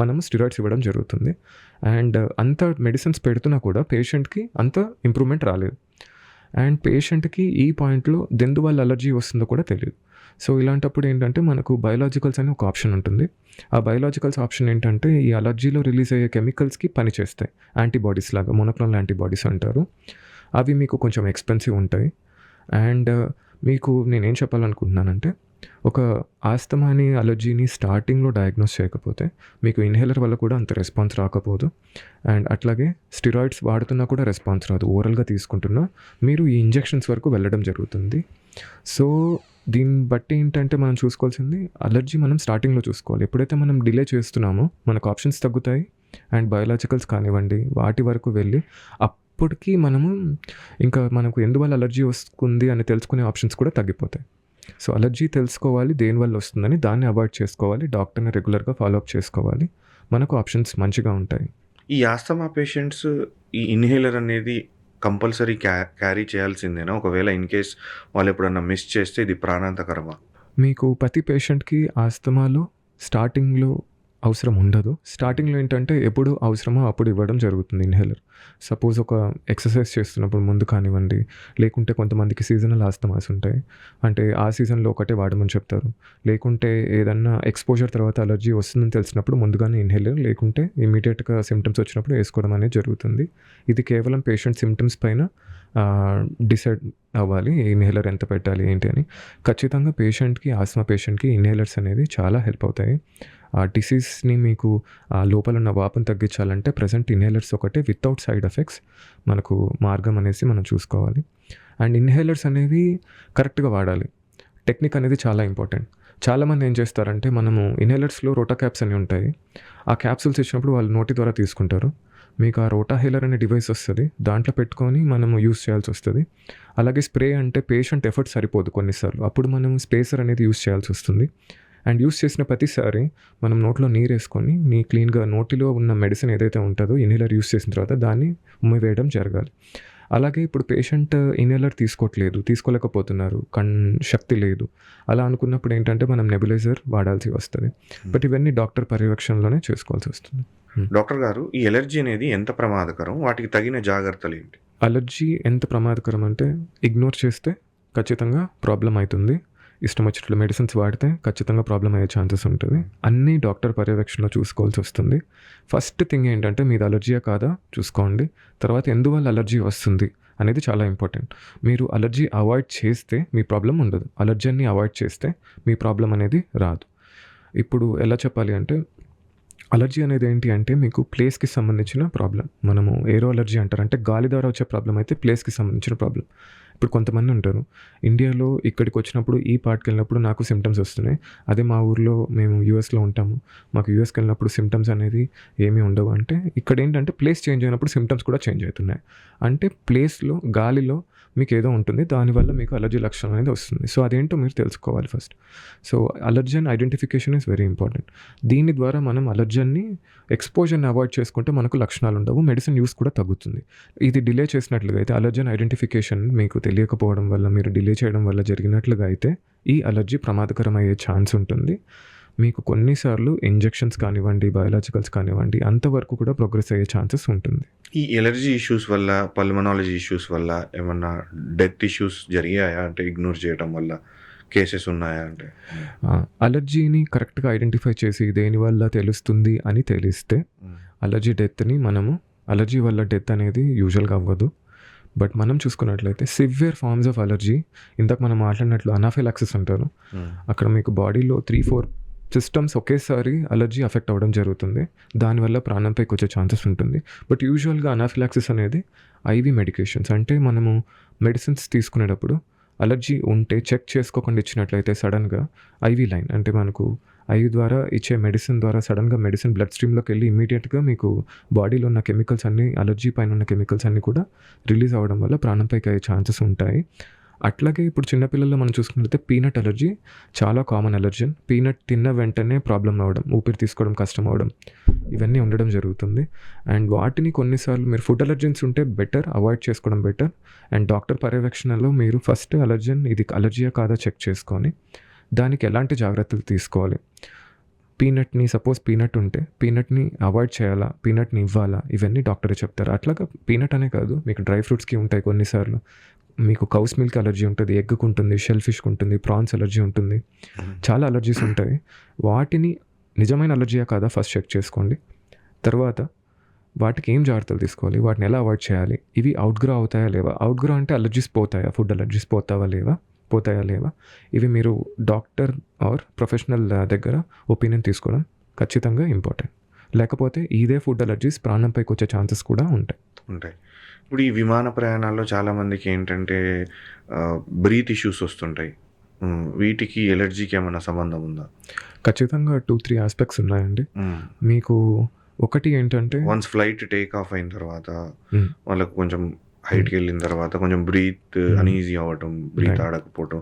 మనము స్టిరాయిడ్స్ ఇవ్వడం జరుగుతుంది. అండ్ అంత మెడిసిన్స్ పెడుతున్నా కూడా పేషెంట్కి అంత ఇంప్రూవ్మెంట్ రాలేదు. అండ్ పేషెంట్కి ఈ పాయింట్లో దెందువల్ల అలర్జీ వస్తుందో కూడా తెలియదు. సో ఇలాంటప్పుడు ఏంటంటే మనకు బయోలాజికల్స్ అని ఒక ఆప్షన్ ఉంటుంది. ఆ బయోలాజికల్స్ ఆప్షన్ ఏంటంటే ఈ అలర్జీలో రిలీజ్ అయ్యే కెమికల్స్కి పనిచేస్తాయి. యాంటీబాడీస్ లాగా, మోనోక్లోనల్ యాంటీబాడీస్ అంటారు. అవి మీకు కొంచెం ఎక్స్పెన్సివ్ ఉంటాయి. అండ్ మీకు నేనేం చెప్పాలనుకుంటున్నానంటే, ఒక ఆస్తమాని అలర్జీని స్టార్టింగ్లో డయాగ్నోస్ చేయకపోతే మీకు ఇన్హేలర్ వల్ల కూడా అంత రెస్పాన్స్ రాకపోదు. అండ్ అట్లాగే స్టిరాయిడ్స్ వాడుతున్నా కూడా రెస్పాన్స్ రాదు. ఓరల్గా తీసుకుంటున్నా మీరు ఈ ఇంజెక్షన్స్ వరకు వెళ్ళడం జరుగుతుంది. సో దీన్ని బట్టి ఏంటంటే మనం చూసుకోవాల్సింది, అలర్జీ మనం స్టార్టింగ్లో చూసుకోవాలి. ఎప్పుడైతే మనం డిలే చేస్తున్నామో మనకు ఆప్షన్స్ తగ్గుతాయి. అండ్ బయోలాజికల్స్ కానివ్వండి వాటి వరకు వెళ్ళి అప్పటికి మనకు ఎందువల్ల అలర్జీ వస్తుంది అని తెలుసుకునే ఆప్షన్స్ కూడా తగ్గిపోతాయి. సో అలర్జీ తెలుసుకోవాలి, దేనివల్ల వస్తుందని, దాన్ని అవాయిడ్ చేసుకోవాలి, డాక్టర్ని రెగ్యులర్గా ఫాలోఅప్ చేసుకోవాలి. మనకు ఆప్షన్స్ మంచిగా ఉంటాయి. ఈ ఆస్తమా పేషెంట్స్ ఈ ఇన్హేలర్ అనేది కంపల్సరీ క్యారీ చేయాల్సిందేనా? ఒకవేళ ఇన్ కేస్ వాళ్ళు ఎప్పుడన్నా మిస్ చేస్తే ఇది ప్రాణాంతకరమా? మీకు ప్రతి పేషెంట్కి ఆస్తమాలో స్టార్టింగ్లో అవసరం ఉండదు. స్టార్టింగ్‌లో ఏంటంటే ఎప్పుడు అవసరమో అప్పుడు ఇవ్వడం జరుగుతుంది ఇన్హేలర్. సపోజ్ ఒక ఎక్సర్సైజ్ చేస్తున్నప్పుడు ముందు కానివ్వండి, లేకుంటే కొంతమందికి సీజనల్ ఆస్తమాస్ ఉంటాయి. అంటే ఆ సీజన్‌లో ఒకటే వాడమని చెప్తారు. లేకుంటే ఏదన్నా ఎక్స్‌పోజర్ తర్వాత అలర్జీ వస్తుందని తెలిసినప్పుడు ముందుగానే ఇన్హేలర్, లేకుంటే ఇమ్మీడియేట్‌గా సింప్టమ్స్ వచ్చినప్పుడు ఏసుకోవడం అనేది జరుగుతుంది. ఇది కేవలం పేషెంట్ సింప్టమ్స్ పైన డిసైడ్ అవ్వాలి. ఇన్హేలర్ ఎంత పెట్టాలి ఏంటి అని. ఖచ్చితంగా పేషెంట్‌కి, ఆస్మా పేషెంట్‌కి ఇన్హేలర్స్ అనేది చాలా హెల్ప్ అవుతాయి. ఆ డిసీజ్‌ని మీకు లోపల ఉన్న వాపుని తగ్గించాలంటే ప్రెజెంట్ ఇన్హేలర్స్ ఒకటే వితౌట్ సైడ్ ఎఫెక్ట్స్ మనకు మార్గం అనేసి మనం చూసుకోవాలి. అండ్ ఇన్హేలర్స్ అనేవి కరెక్ట్‌గా వాడాలి. టెక్నిక్ అనేది చాలా ఇంపార్టెంట్. చాలామంది ఏం చేస్తారంటే మనము ఇన్హేలర్స్‌లో రోటా క్యాప్స్ అని ఉంటాయి. ఆ క్యాప్సూల్స్ ఇచ్చినప్పుడు వాళ్ళు నోటి ద్వారా తీసుకుంటారు. మీకు ఆ రోటాహేలర్ అనే డివైస్ వస్తది. దాంట్లో పెట్టుకొని మనము యూజ్ చేయాల్సొస్తది. అలాగే స్ప్రే అంటే పేషెంట్ ఎఫర్ట్ సరిపోదు కొన్నిసార్లు. అప్పుడు మనం స్పేసర్ అనేది యూజ్ చేయాల్సొస్తుంది. అండ్ యూజ్ చేసిన ప్రతిసారి మనం నోట్లో నీరేసుకొని క్లీన్‌గా నోటిలో ఉన్న మెడిసిన్ ఏదైతే ఉంటదో ఇన్హేలర్ యూజ్ చేసిన తర్వాత దాన్ని ఉమ్మివేయడం జరగాలి. అలాగే ఇప్పుడు పేషెంట్ ఇన్హేలర్ తీసుకోలేకపోతున్నారు. శక్తి లేదు. అలా అనుకున్నప్పుడు ఏంటంటే మనం నెబులైజర్ వాడాల్సి వస్తది. బట్ ఇవన్నీ డాక్టర్ పర్యవేక్షణలోనే చేసుకోవాల్సొస్తుంది. డాక్టర్ గారు, ఈ ఎలర్జీ అనేది ఎంత ప్రమాదకరం? వాటికి తగిన జాగ్రత్తలేంటి? అలర్జీ ఎంత ప్రమాదకరం అంటే ఇగ్నోర్ చేస్తే ఖచ్చితంగా ప్రాబ్లమ్ అయితుంది. ఇష్టం వచ్చినట్లు మెడిసిన్స్ వాడితే ఖచ్చితంగా ప్రాబ్లమ్ అయ్యే ఛాన్సెస్ ఉంటుంది. అన్నీ డాక్టర్ పర్యవేక్షణలో చూసుకోవాల్సి వస్తుంది. ఫస్ట్ థింగ్ ఏంటంటే మీది అలర్జీయా కాదా చూసుకోండి. తర్వాత ఎందువల్ల అలర్జీ వస్తుంది అనేది చాలా ఇంపార్టెంట్. మీరు అలర్జీ అవాయిడ్ చేస్తే మీ ప్రాబ్లమ్ ఉండదు. అలర్జీని అవాయిడ్ చేస్తే మీ ప్రాబ్లమ్ అనేది రాదు. ఇప్పుడు ఎలా చెప్పాలి అంటే అలర్జీ అనేది ఏంటి అంటే మీకు ప్లేస్‌కి సంబంధించిన ప్రాబ్లమ్. మనము ఏరో అలర్జీ అంటారు. అంటే గాలి ద్వారా వచ్చే ప్రాబ్లమ్ అయితే ప్లేస్‌కి సంబంధించిన ప్రాబ్లమ్. ఇప్పుడు కొంతమంది ఉంటారు. ఇండియాలో ఇక్కడికి వచ్చినప్పుడు ఈ పార్ట్‌కి వెళ్ళినప్పుడు నాకు సింప్టమ్స్ వస్తున్నాయి. అదే మా ఊర్లో మేము యూఎస్‌లో ఉంటాము. మాకు యూఎస్‌కి వెళ్ళినప్పుడు సింప్టమ్స్ అనేది ఏమీ ఉండవు. అంటే ఇక్కడ ఏంటంటే ప్లేస్ చేంజ్ అయినప్పుడు సింప్టమ్స్ కూడా చేంజ్ అవుతున్నాయి. అంటే ప్లేస్‌లో గాలిలో మీకు ఏదో ఉంటుంది. దానివల్ల మీకు అలర్జీ లక్షణం అనేది వస్తుంది. సో అదేంటో మీరు తెలుసుకోవాలి first. So allergen identification is very important. దీని ద్వారా మనం అలర్జన్ని ఎక్స్‌పోజర్‌ని అవాయిడ్ చేసుకుంటే మనకు లక్షణాలు ఉండవు. మెడిసిన్ యూజ్ కూడా తగ్గుతుంది. ఇది డిలే చేసినట్లుగా అయితే అలర్జన్ ఐడెంటిఫికేషన్ మీకు తెలియకపోవడం వల్ల, మీరు డిలే చేయడం వల్ల జరిగినట్లుగా అయితే ఈ అలర్జీ ప్రమాదకరమయ్యే ఛాన్స్ ఉంటుంది. మీకు కొన్నిసార్లు ఇంజెక్షన్స్ కానివ్వండి, బయోలాజికల్స్ కానివ్వండి అంతవరకు కూడా ప్రోగ్రెస్ అయ్యే ఛాన్సెస్ ఉంటుంది. ఈ ఎలర్జీ ఇష్యూస్ వల్ల, పల్మనాలజీ ఇష్యూస్ వల్ల ఏమన్నా డెత్ ఇష్యూస్ జరిగాయా? అంటే ఇగ్నోర్ చేయడం వల్ల కేసెస్ ఉన్నాయా అంటే? అలర్జీని కరెక్ట్‌గా ఐడెంటిఫై చేసి దేనివల్ల తెలుస్తుంది అని తెలిస్తే అలర్జీ డెత్‌ని మనము అలర్జీ వల్ల డెత్ అనేది యూజువల్‌గా అవ్వదు. బట్ మనం చూసుకున్నట్లయితే సివియర్ ఫార్మ్స్ ఆఫ్ అలర్జీ ఇందాక మనం మాట్లాడినట్లు అనాఫిలాక్సిస్ అంటారు. అక్కడ మీకు బాడీలో 3-4 సిస్టమ్స్ ఒకేసారి అలర్జీ అఫెక్ట్ అవ్వడం జరుగుతుంది. దానివల్ల ప్రాణంపైకి వచ్చే ఛాన్సెస్ ఉంటుంది. బట్ యూజువల్‌గా అనాఫిలాక్సిస్ అనేది ఐవీ మెడికేషన్స్ అంటే మనము మెడిసిన్స్ తీసుకునేటప్పుడు అలర్జీ ఉంటే చెక్ చేసుకోకుండా ఇచ్చినట్లయితే సడన్‌గా ఐవీ లైన్ అంటే మనకు ఐవీ ద్వారా ఇచ్చే మెడిసిన్ ద్వారా సడన్‌గా మెడిసిన్ బ్లడ్ స్ట్రీమ్‌లోకి వెళ్ళి ఇమ్మీడియేట్‌గా మీకు బాడీలో ఉన్న కెమికల్స్ అన్నీ అలర్జీ పైన ఉన్న కెమికల్స్ అన్నీ కూడా రిలీజ్ అవ్వడం వల్ల ప్రాణంపైకి అయ్యే ఛాన్సెస్ ఉంటాయి. అట్లాగే ఇప్పుడు చిన్నపిల్లల్లో మనం చూసుకున్నట్లయితే పీనట్ అలర్జీ చాలా కామన్ అలర్జన్. పీనట్ తిన్న వెంటనే ప్రాబ్లమ్ అవ్వడం, ఊపిరి తీసుకోవడం కష్టం అవ్వడం ఇవన్నీ ఉండడం జరుగుతుంది. అండ్ వాటిని కొన్నిసార్లు మీరు ఫుడ్ అలర్జెన్స్ ఉంటే బెటర్ అవాయిడ్ చేసుకోవడం బెటర్. అండ్ డాక్టర్ పర్యవేక్షణలో మీరు ఫస్ట్ ఇది అలర్జీయా కాదా చెక్ చేసుకొని దానికి ఎలాంటి జాగ్రత్తలు తీసుకోవాలి. సపోజ్ పీనట్ ఉంటే పీనట్ని అవాయిడ్ చేయాలా, పీనట్ని ఇవ్వాలా, ఇవన్నీ డాక్టరే చెప్తారు. అట్లాగా పీనట్ అనే కాదు, మీకు డ్రై ఫ్రూట్స్కి ఉంటాయి కొన్నిసార్లు. మీకు కౌస్ మిల్క్ అలర్జీ ఉంటుంది, ఎగ్కి ఉంటుంది, షెల్ ఫిష్కి ఉంటుంది, ప్రాన్స్ అలర్జీ ఉంటుంది. చాలా అలర్జీస్ ఉంటాయి. వాటిని నిజమైన అలర్జీయా కాదా ఫస్ట్ చెక్ చేసుకోండి. తర్వాత వాటికి ఏం జాగ్రత్తలు తీసుకోవాలి, వాటిని ఎలా అవాయిడ్ చేయాలి, ఇవి అవుట్గ్రో అవుతాయా లేవా. అవుట్గ్రో అంటే అలర్జీస్ పోతాయా, ఫుడ్ అలర్జీస్ పోతాయా లేవా, ఇవి మీరు డాక్టర్ ఆర్ ప్రొఫెషనల్ దగ్గర ఒపీనియన్ తీసుకోవడం ఖచ్చితంగా ఇంపార్టెంట్. లేకపోతే ఇదే ఫుడ్ అలర్జీస్ ప్రాణంపైకి వచ్చే ఛాన్సెస్ కూడా ఉంటాయి. ఇప్పుడు ఈ విమాన ప్రయాణాల్లో చాలామందికి ఏంటంటే బ్రీత్ ఇష్యూస్ వస్తుంటాయి. వీటికి ఎలర్జీకి ఏమైనా సంబంధం ఉందా? ఖచ్చితంగా 2-3 ఆస్పెక్ట్స్ ఉన్నాయండి. మీకు ఒకటి ఏంటంటే వన్స్ ఫ్లైట్ టేక్ ఆఫ్ అయిన తర్వాత వాళ్ళకు కొంచెం హైట్కి వెళ్ళిన తర్వాత కొంచెం బ్రీత్ అనీజీ అవ్వటం, బ్రీత్ ఆడకపోవటం,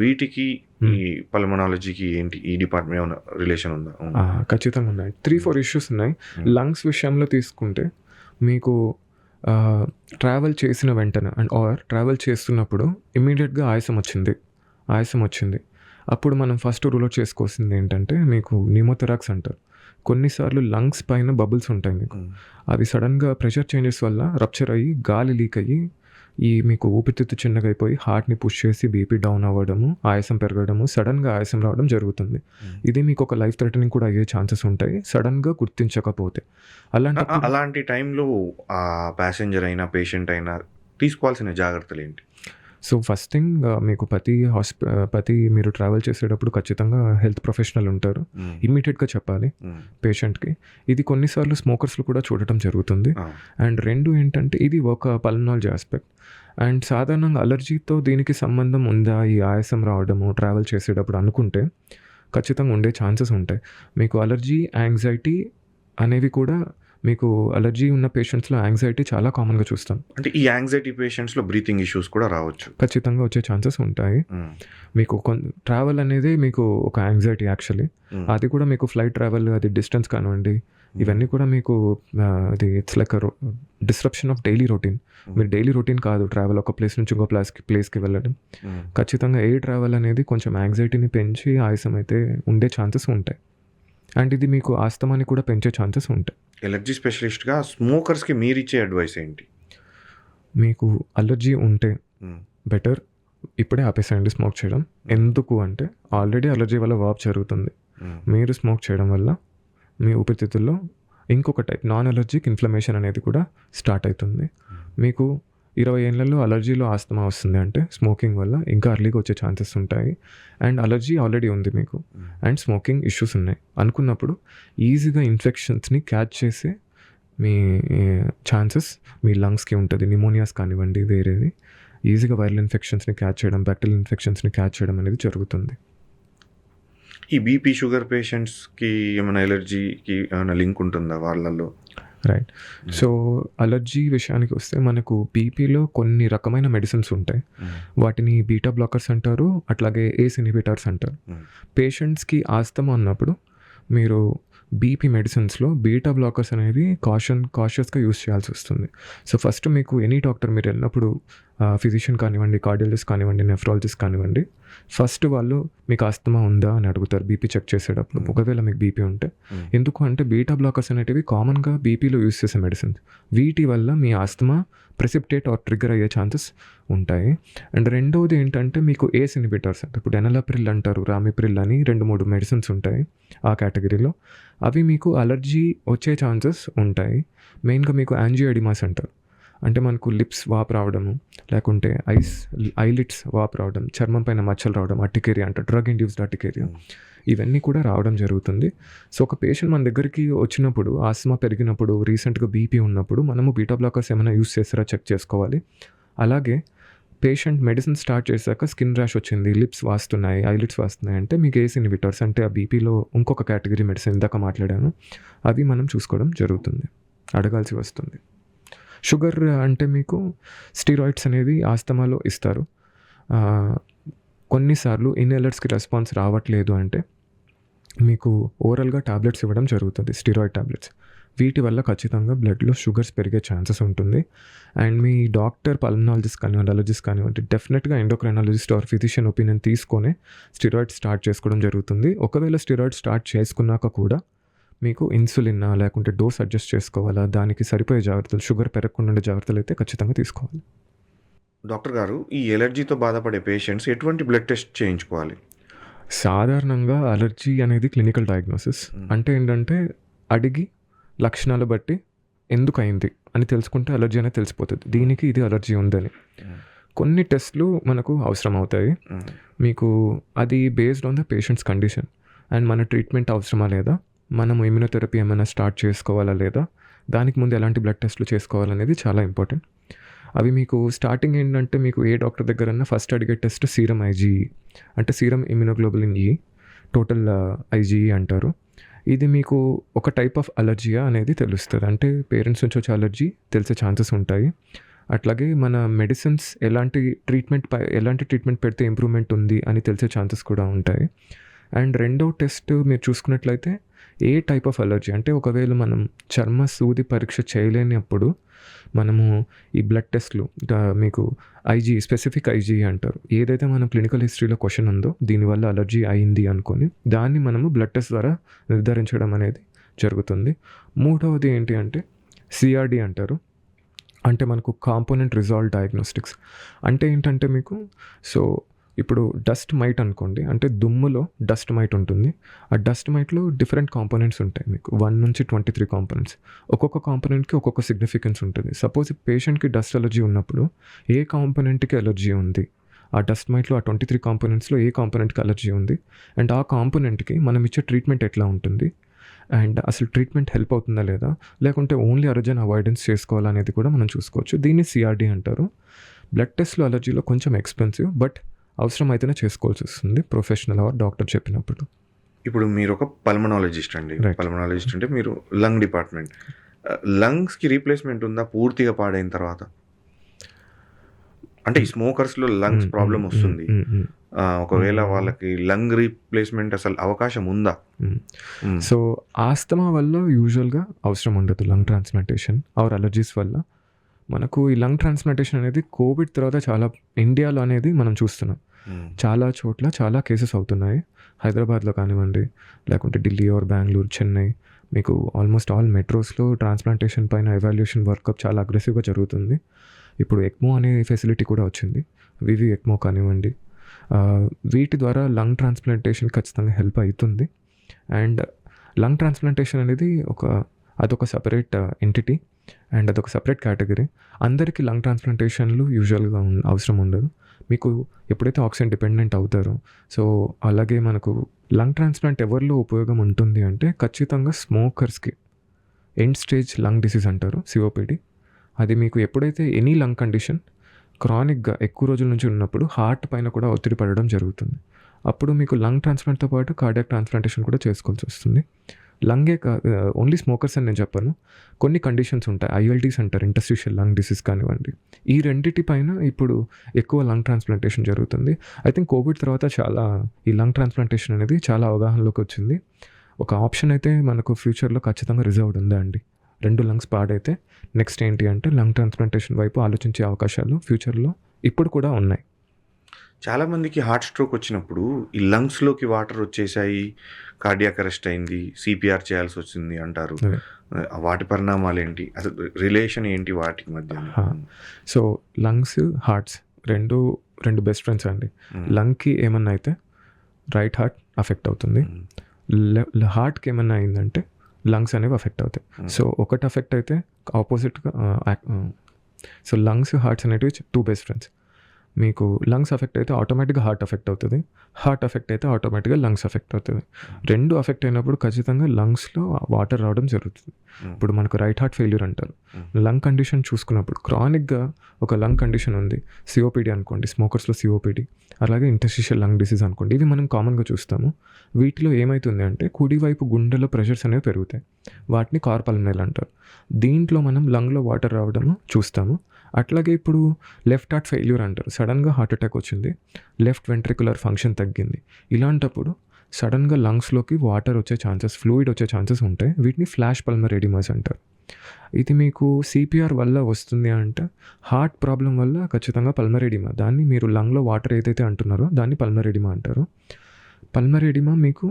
వీటికి ఈ పల్మనాలజీకి ఏంటి ఈ డిపార్ట్మెంట్ ఏమైనా రిలేషన్ ఉందా? ఖచ్చితంగా ఉన్నాయి. 3-4 ఇష్యూస్ ఉన్నాయి. లంగ్స్ విషయంలో తీసుకుంటే మీకు ట్రావెల్ చేసిన వెంటనే ట్రావెల్ చేస్తున్నప్పుడు ఇమ్మీడియట్గా ఆయాసం వచ్చింది. అప్పుడు మనం ఫస్ట్ రూల్ అవుట్ చేసుకోవాల్సింది ఏంటంటే మీకు న్యూమోథెరాక్స్ అంటారు. కొన్నిసార్లు లంగ్స్ పైన బబుల్స్ ఉంటాయి మీకు. అవి సడన్‌గా ప్రెషర్ చేంజెస్ వల్ల రప్చర్ అయ్యి, గాలి లీక్ అయ్యి, ఈ మీకు ఊపిరితిత్తు చిన్నగా అయిపోయి హార్ట్‌ని పుష్ చేసి బీపీ డౌన్ అవ్వడము, ఆయాసం పెరగడము, సడన్‌గా ఆయాసం రావడం జరుగుతుంది. ఇది మీకు ఒక లైఫ్ థ్రెటనింగ్ కూడా అయ్యే ఛాన్సెస్ ఉంటాయి సడన్‌గా గుర్తించకపోతే. అలాంటి టైంలో ప్యాసింజర్ అయినా, పేషెంట్ అయినా తీసుకోవాల్సిన జాగ్రత్తలేంటి? సో ఫస్ట్ థింగ్ మీకు ప్రతి మీరు ట్రావెల్ చేసేటప్పుడు ఖచ్చితంగా హెల్త్ ప్రొఫెషనల్ ఉంటారు. ఇమ్మీడియట్గా చెప్పాలి పేషెంట్కి. ఇది కొన్నిసార్లు స్మోకర్స్లో కూడా చూడటం జరుగుతుంది. అండ్ 2 ఏంటంటే ఇది ఒక పల్మనాలజీ ఆస్పెక్ట్. అండ్ సాధారణంగా అలర్జీతో దీనికి సంబంధం ఉందా ఈ ఆయాసం రావడము ట్రావెల్ చేసేటప్పుడు అనుకుంటే ఖచ్చితంగా ఉండే ఛాన్సెస్ ఉంటాయి. మీకు అలర్జీ, యాంగ్జైటీ అనేవి కూడా మీకు అలర్జీ ఉన్న పేషెంట్స్లో యాంగ్జైటీ చాలా కామన్గా చూస్తాం. అంటే ఈ యాంగ్జైటీ పేషెంట్స్లో బ్రీతింగ్ ఇష్యూస్ కూడా రావచ్చు. ఖచ్చితంగా వచ్చే ఛాన్సెస్ ఉంటాయి. మీకు ట్రావెల్ అనేది మీకు ఒక యాంగ్జైటీ యాక్చువల్లీ. అది కూడా మీకు ఫ్లైట్ ట్రావెల్, అది డిస్టెన్స్ కానివ్వండి, ఇవన్నీ కూడా మీకు అది it's like disruption of daily routine. మీరు డైలీ రొటీన్ కాదు ట్రావెల్, ఒక ప్లేస్ నుంచి ఇంకో ప్లేస్కి వెళ్ళడం. ఖచ్చితంగా ట్రావెల్ అనేది కొంచెం యాంగ్జైటీని పెంచి ఆయాసం అయితే ఉండే ఛాన్సెస్ ఉంటాయి. అండ్ ఇది మీకు ఆస్తమాని కూడా పెంచే ఛాన్సెస్ ఉంటాయి. ఎలర్జీ స్పెషలిస్ట్గా స్మోకర్స్కి మీరు ఇచ్చే అడ్వైస్ ఏంటి? మీకు అలర్జీ ఉంటే బెటర్ ఇప్పుడే ఆపేసేయండి స్మోక్ చేయడం. ఎందుకు అంటే ఆల్రెడీ అలర్జీ వల్ల వాప్ జరుగుతుంది. మీరు స్మోక్ చేయడం వల్ల మీ ఊపిరితిత్తుల్లో ఇంకొక టైప్ నాన్ అలర్జిక్ ఇన్ఫ్లమేషన్ అనేది కూడా స్టార్ట్ అవుతుంది. మీకు 20 ఏళ్లలో అలర్జీలో ఆస్తమా వస్తుంది అంటే స్మోకింగ్ వల్ల ఇంకా అర్లీగా వచ్చే ఛాన్సెస్ ఉంటాయి. అండ్ అలర్జీ ఆల్రెడీ ఉంది మీకు అండ్ స్మోకింగ్ ఇష్యూస్ ఉన్నాయి అనుకున్నప్పుడు ఈజీగా ఇన్ఫెక్షన్స్ని క్యాచ్ చేసే మీ ఛాన్సెస్ మీ లంగ్స్కి ఉంటుంది. న్యూమోనియాస్ కానివ్వండి, వేరేది ఈజీగా వైరల్ ఇన్ఫెక్షన్స్ని క్యాచ్ చేయడం, బ్యాక్టీరియల్ ఇన్ఫెక్షన్స్ని క్యాచ్ చేయడం అనేది జరుగుతుంది. ఈ బీపీ, షుగర్ పేషెంట్స్కి ఏమైనా ఎలర్జీకి ఏమైనా లింక్ ఉంటుందా వాళ్ళల్లో? రైట్. సో అలర్జీ విషయానికి వస్తే మనకు బీపీలో కొన్ని రకమైన మెడిసిన్స్ ఉంటాయి. వాటిని బీటా బ్లాకర్స్ అంటారు, అట్లాగే ఏస్ ఇన్హిబిటర్స్ అంటారు. పేషెంట్స్కి ఆస్తమా ఉన్నప్పుడు మీరు బీపీ మెడిసిన్స్లో బీటా బ్లాకర్స్ అనేవి కాషియస్గా యూస్ చేయాల్సి వస్తుంది. సో ఫస్ట్ మీకు ఎనీ డాక్టర్ మీరు వెళ్ళినప్పుడు ఫిజిషియన్ కానివ్వండి, కార్డియాలజిస్ట్ కానివ్వండి, నెఫ్రాలజిస్ట్ కానివ్వండి, ఫస్ట్ వాళ్ళు మీకు ఆస్తమా ఉందా అని అడుగుతారు బీపీ చెక్ చేసేటప్పుడు. ఒకవేళ మీకు బీపీ ఉంటే, ఎందుకు అంటే బీటా బ్లాకర్స్ అనేటివి కామన్గా బీపీలో యూస్ చేసే మెడిసిన్స్. వీటి వల్ల మీ ఆస్తమా ప్రెసిపిటేట్ ఆర్ ట్రిగ్గర్ అయ్యే ఛాన్సెస్ ఉంటాయి. అండ్ రెండవది ఏంటంటే మీకు ఏస్ ఇన్హిబిటర్స్ అంటే ఇప్పుడు ఎనలాప్రిల్ అంటారు, రామిప్రిల్ అని 2-3 మెడిసిన్స్ ఉంటాయి ఆ కేటగిరీలో. అవి మీకు అలర్జీ వచ్చే ఛాన్సెస్ ఉంటాయి. మెయిన్గా మీకు యాంజియోఎడిమాస్ అంటారు, అంటే మనకు లిప్స్ వాపు రావడము, లేకుంటే ఐలిడ్స్ వాపు రావడం, చర్మం పైన మచ్చలు రావడం, అర్టికేరియా అంటారు, డ్రగ్ ఇండ్యూస్డ్ అర్టికేరియా, ఇవన్నీ కూడా రావడం జరుగుతుంది. సో ఒక పేషెంట్ మన దగ్గరికి వచ్చినప్పుడు ఆస్తమా పెరిగినప్పుడు, రీసెంట్గా బీపీ ఉన్నప్పుడు మనము బీటా బ్లాకర్స్ ఏమైనా యూస్ చేస్తారా చెక్ చేసుకోవాలి. అలాగే పేషెంట్ మెడిసిన్ స్టార్ట్ చేశాక స్కిన్ ర్యాష్ వచ్చింది, లిప్స్ వాస్తున్నాయి, ఐలిడ్స్ వాస్తున్నాయి అంటే మీకు ఏస్ ఇన్హిబిటర్స్ అంటే ఆ బీపీలో ఇంకొక కేటగిరీ మెడిసిన్ ఇందాక మాట్లాడాను, అవి మనం చూసుకోవడం జరుగుతుంది, అడగాల్సి వస్తుంది. షుగర్ అంటే మీకు స్టీరాయిడ్స్ అనేది ఆస్తమాలో ఇస్తారు. కొన్నిసార్లు ఇన్హేలర్స్కి రెస్పాన్స్ రావట్లేదు అంటే మీకు ఓరల్గా టాబ్లెట్స్ ఇవ్వడం జరుగుతుంది, స్టీరాయిడ్ టాబ్లెట్స్. వీటి వల్ల ఖచ్చితంగా బ్లడ్లో షుగర్స్ పెరిగే ఛాన్సెస్ ఉంటుంది. అండ్ మీ డాక్టర్ పల్మనాలజిస్ట్ కానివ్వండి, అలర్జిస్ట్ కానివ్వండి, డెఫినెట్గా ఎండోక్రైనాలజిస్ట్ ఆర్ ఫిజిషియన్ ఒపీనియన్ తీసుకొని స్టీరాయిడ్ స్టార్ట్ చేసుకోవడం జరుగుతుంది. ఒకవేళ స్టీరాయిడ్ స్టార్ట్ చేసుకున్నాక కూడా మీకు ఇన్సులిన్ లేకుంటే డోస్ అడ్జస్ట్ చేసుకోవాలా, దానికి సరిపోయే జాగ్రత్తలు, షుగర్ పెరగకుండా జాగ్రత్తలు అయితే ఖచ్చితంగా తీసుకోవాలి. డాక్టర్ గారు, ఈ ఎలర్జీతో బాధపడే పేషెంట్స్ ఎటువంటి బ్లడ్ టెస్ట్ చేయించుకోవాలి? సాధారణంగా అలర్జీ అనేది క్లినికల్ డయాగ్నోసిస్. అంటే ఏంటంటే అడిగి లక్షణాలు బట్టి ఎందుకు అయింది అని తెలుసుకుంటే అలర్జీ అనేది తెలిసిపోతుంది, దీనికి ఇది అలర్జీ ఉందని. కొన్ని టెస్ట్లు మనకు అవసరం అవుతాయి మీకు, అది based on the patients condition and మన ట్రీట్మెంట్ అవసరమా లేదా, మనం ఇమ్యూనోథెరపీ ఏమైనా స్టార్ట్ చేసుకోవాలా లేదా, దానికి ముందు ఎలాంటి బ్లడ్ టెస్ట్లు చేసుకోవాలనేది చాలా ఇంపార్టెంట్. అవి మీకు స్టార్టింగ్ ఏంటంటే మీకు ఏ డాక్టర్ దగ్గరన్నా ఫస్ట్ అడిగే టెస్ట్ సీరం ఐజీఈ, అంటే సీరం ఇమ్యూనోగ్లోబులిన్ ఈ, టోటల్ ఐజీఈ అంటారు. ఇది మీకు ఒక టైప్ ఆఫ్ అలర్జీయా అనేది తెలుస్తుంది, అంటే పేరెంట్స్ నుంచి వచ్చే అలర్జీ తెలిసే ఛాన్సెస్ ఉంటాయి. అట్లాగే మన మెడిసిన్స్ ఎలాంటి ట్రీట్మెంట్ పెడితే ఇంప్రూవ్మెంట్ ఉంది అని తెలిసే ఛాన్సెస్ కూడా ఉంటాయి. అండ్ రెండో టెస్ట్ మీరు చూసుకున్నట్లయితే ఏ టైప్ ఆఫ్ అలర్జీ అంటే ఒకవేళ మనం చర్మ సూది పరీక్ష చేయలేనప్పుడు మనము ఈ బ్లడ్ టెస్ట్లు మీకు ఐజీ స్పెసిఫిక్ ఐజీ అంటారు. ఏదైతే మనం క్లినికల్ హిస్టరీలో క్వశ్చన్ ఉందో దీనివల్ల అలర్జీ అయింది అనుకొని దాన్ని మనము బ్లడ్ టెస్ట్ ద్వారా నిర్ధారించడం అనేది జరుగుతుంది. మూడవది ఏంటి అంటే సిఆర్డి అంటారు. అంటే మనకు కాంపోనెంట్ రిజాల్వ్ డయాగ్నోస్టిక్స్ అంటే ఏంటంటే మీకు సో ఇప్పుడు డస్ట్ మైట్ అనుకోండి, అంటే దుమ్ములో డస్ట్ మైట్ ఉంటుంది. ఆ డస్ట్ మైట్లో డిఫరెంట్ కాంపోనెంట్స్ ఉంటాయి మీకు 1 నుంచి 23 కాంపోనెంట్స్. ఒక్కొక్క కాంపోనెంట్కి ఒక్కొక్క సిగ్నిఫికెన్స్ ఉంటుంది. సపోజ్ పేషెంట్కి డస్ట్ అలర్జీ ఉన్నప్పుడు ఏ కాంపోనెంట్కి అలర్జీ ఉంది, ఆ డస్ట్ మైట్లో ఆ 23 కాంపోనెంట్స్లో ఏ కాంపోనెంట్కి అలర్జీ ఉంది, అండ్ ఆ కాంపోనెంట్కి మనం ఇచ్చే ట్రీట్మెంట్ ఎట్లా ఉంటుంది, అండ్ అసలు ట్రీట్మెంట్ హెల్ప్ అవుతుందా లేదా, లేకుంటే ఓన్లీ అలర్జీని అవాయిడెన్స్ చేసుకోవాలనేది కూడా మనం చూసుకోవచ్చు. దీన్ని సిఆర్డి అంటారు. బ్లడ్ టెస్ట్లు అలర్జీలో కొంచెం ఎక్స్పెన్సివ్, బట్ అవసరం అయితేనే చేసుకోవాల్సి వస్తుంది ప్రొఫెషనల్ ఆర్ డాక్టర్ చెప్పినప్పుడు. ఇప్పుడు మీరు ఒక పల్మనాలజిస్ట్ అండి. పల్మనాలజిస్ట్ అంటే మీరు లంగ్ డిపార్ట్మెంట్. లంగ్స్కి రీప్లేస్మెంట్ ఉందా పూర్తిగా పాడైన తర్వాత? అంటే ఈ స్మోకర్స్లో లంగ్స్ ప్రాబ్లం వస్తుంది, ఒకవేళ వాళ్ళకి లంగ్ రీప్లేస్మెంట్ అసలు అవకాశం ఉందా? సో ఆస్తమా వల్ల యూజువల్గా అవసరం ఉండదు లంగ్ ట్రాన్స్ప్లాంటేషన్ ఆర్ అలర్జీస్ వల్ల. మనకు ఈ లంగ్ ట్రాన్స్ప్లాంటేషన్ అనేది కోవిడ్ తర్వాత చాలా ఇండియాలో అనేది మనం చూస్తున్నాం. చాలా చోట్ల చాలా కేసెస్ అవుతున్నాయి. హైదరాబాద్లో కానివ్వండి, లేకుంటే ఢిల్లీ ఆర్ బెంగళూరు, చెన్నై, మీకు ఆల్మోస్ట్ ఆల్ మెట్రోస్లో ట్రాన్స్ప్లాంటేషన్ పైన ఎవాల్యుయేషన్ వర్కప్ చాలా అగ్రెసివ్గా జరుగుతుంది. ఇప్పుడు ఎక్మో అనే ఫెసిలిటీ కూడా వచ్చింది, వివి ఎక్మో కానివ్వండి. వీటి ద్వారా లంగ్ ట్రాన్స్ప్లాంటేషన్ ఖచ్చితంగా హెల్ప్ అవుతుంది. అండ్ లంగ్ ట్రాన్స్ప్లాంటేషన్ అనేది అదొక సపరేట్ ఎంటిటీ అండ్ అదొక సపరేట్ కేటగిరీ. అందరికీ లంగ్ ట్రాన్స్ప్లాంటేషన్లు యూజువల్గా అవసరం ఉండదు. మీకు ఎప్పుడైతే ఆక్సిజన్ డిపెండెంట్ అవుతారో, సో అలాగే మనకు లంగ్ ట్రాన్స్ప్లాంట్ ఎవరిలో ఉపయోగం ఉంటుంది అంటే ఖచ్చితంగా స్మోకర్స్కి. ఎండ్ స్టేజ్ లంగ్ డిసీజ్ అంటారు, సిఓపిడి. అది మీకు ఎప్పుడైతే ఎనీ లంగ్ కండిషన్ క్రానిక్గా ఎక్కువ రోజుల నుంచి ఉన్నప్పుడు హార్ట్ పైన కూడా ఒత్తిడి పడడం జరుగుతుంది. అప్పుడు మీకు లంగ్ ట్రాన్స్ప్లాంట్తో పాటు కార్డియాక్ ట్రాన్స్ప్లాంటేషన్ కూడా చేసుకోవాల్సి వస్తుంది. లంగే ఓన్లీ స్మోకర్స్ అని నేను చెప్పను, కొన్ని కండిషన్స్ ఉంటాయి. ఐఎల్టీస్ అంటారు, ఇంటర్స్టిషియల్ లంగ్ డిసీజ్ కానివ్వండి. ఈ రెండిటి పైన ఇప్పుడు ఎక్కువ లంగ్ ట్రాన్స్ప్లాంటేషన్ జరుగుతుంది. ఐ థింక్ కోవిడ్ తర్వాత చాలా ఈ లంగ్ ట్రాన్స్ప్లాంటేషన్ అనేది చాలా అవగాహనలోకి వచ్చింది. ఒక ఆప్షన్ అయితే మనకు ఫ్యూచర్లో ఖచ్చితంగా రిజర్వ్డ్ ఉందా అండి. 2 లంగ్స్ పాడైతే నెక్స్ట్ ఏంటి అంటే లంగ్ ట్రాన్స్ప్లాంటేషన్ వైపు ఆలోచించే అవకాశాలు ఫ్యూచర్లో ఇప్పుడు కూడా ఉన్నాయి. చాలామందికి హార్ట్ స్ట్రోక్ వచ్చినప్పుడు ఈ లంగ్స్లోకి వాటర్ వచ్చేసాయి, కార్డియాక్ అరెస్ట్ అయింది, సిపిఆర్ చేయాల్సి వచ్చింది అంటారు. వాటి పరిణామాలు ఏంటి, అసలు రిలేషన్ ఏంటి వాటి మధ్య? సో లంగ్స్ హార్ట్స్ రెండు బెస్ట్ ఫ్రెండ్స్ అండి. లంగ్కి ఏమన్నా అయితే రైట్ హార్ట్ అఫెక్ట్ అవుతుంది, హార్ట్కి ఏమన్నా అయిందంటే లంగ్స్ అనేవి అఫెక్ట్ అవుతాయి. సో ఒకటి అఫెక్ట్ అయితే ఆపోజిట్గా. సో లంగ్స్ హార్ట్స్ అనేటివి 2 బెస్ట్ ఫ్రెండ్స్. మీకు లంగ్స్ అఫెక్ట్ అయితే ఆటోమేటిక్గా హార్ట్ అఫెక్ట్ అవుతుంది, హార్ట్ అఫెక్ట్ అయితే ఆటోమేటిక్గా లంగ్స్ అఫెక్ట్ అవుతుంది. 2 అఫెక్ట్ అయినప్పుడు ఖచ్చితంగా లంగ్స్లో వాటర్ రావడం జరుగుతుంది. ఇప్పుడు మనకు రైట్ హార్ట్ ఫెయిల్యూర్ అంటారు. లంగ్ కండిషన్ చూసుకున్నప్పుడు క్రానిక్గా ఒక లంగ్ కండిషన్ ఉంది, సిఓపిడి అనుకోండి, స్మోకర్స్లో సిఓపిడి, అలాగే ఇంటర్స్టిషియల్ లంగ్ డిసీజ్ అనుకోండి. ఇవి మనం కామన్గా చూస్తాము. వీటిలో ఏమవుతుంది అంటే కుడివైపు గుండెలో ప్రెషర్స్ అనేవి పెరుగుతాయి, వాటిని కార్పల్మనల్ అంటారు. దీంట్లో మనం లంగ్లో వాటర్ రావడము చూస్తాము. అట్లాగే ఇప్పుడు లెఫ్ట్ హార్ట్ ఫెయిల్యూర్ అంటారు, సడన్గా హార్ట్ అటాక్ వచ్చింది, లెఫ్ట్ వెంట్రికులర్ ఫంక్షన్ తగ్గింది. ఇలాంటప్పుడు సడన్గా లంగ్స్లోకి వాటర్ వచ్చే ఛాన్సెస్, ఫ్లూయిడ్ వచ్చే ఛాన్సెస్ ఉంటాయి. వీటిని ఫ్లాష్ పల్మనరీ ఎడిమాస్ అంటారు. ఇది మీకు సిపిఆర్ వల్ల వస్తుంది అంటే హార్ట్ ప్రాబ్లం వల్ల ఖచ్చితంగా పల్మనరీ ఎడిమా, దాన్ని మీరు లంగ్లో వాటర్ ఏదైతే అంటున్నారో దాన్ని పల్మనరీ ఎడిమా అంటారు. పల్మనరీ ఎడిమా మీకు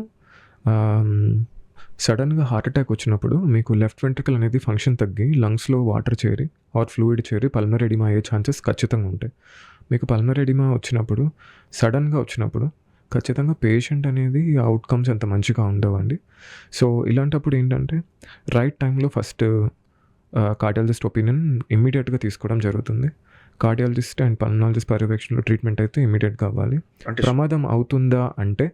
సడన్గా హార్ట్ అటాక్ వచ్చినప్పుడు మీకు లెఫ్ట్ వెంట్రికల్ అనేది ఫంక్షన్ తగ్గి లంగ్స్లో వాటర్ చేరి ఆర్ ఫ్లూయిడ్ చేరి పల్మనరీ ఎడిమా అయ్యే ఛాన్సెస్ ఖచ్చితంగా ఉంటాయి. మీకు పల్మనరీ ఎడిమా వచ్చినప్పుడు, సడన్గా వచ్చినప్పుడు ఖచ్చితంగా పేషెంట్ అనేది అవుట్కమ్స్ అంత మంచిగా ఉండవండి. సో ఇలాంటప్పుడు ఏంటంటే రైట్ టైంలో ఫస్ట్ కార్డియాలజిస్ట్ ఒపీనియన్ ఇమ్మీడియట్గా తీసుకోవడం జరుగుతుంది. కార్డియాలజిస్ట్ అండ్ పల్మనాలజిస్ట్ పర్యవేక్షణలో ట్రీట్మెంట్ అయితే ఇమ్మీడియట్గా అవ్వాలి. ప్రమాదం అవుతుందా అంటే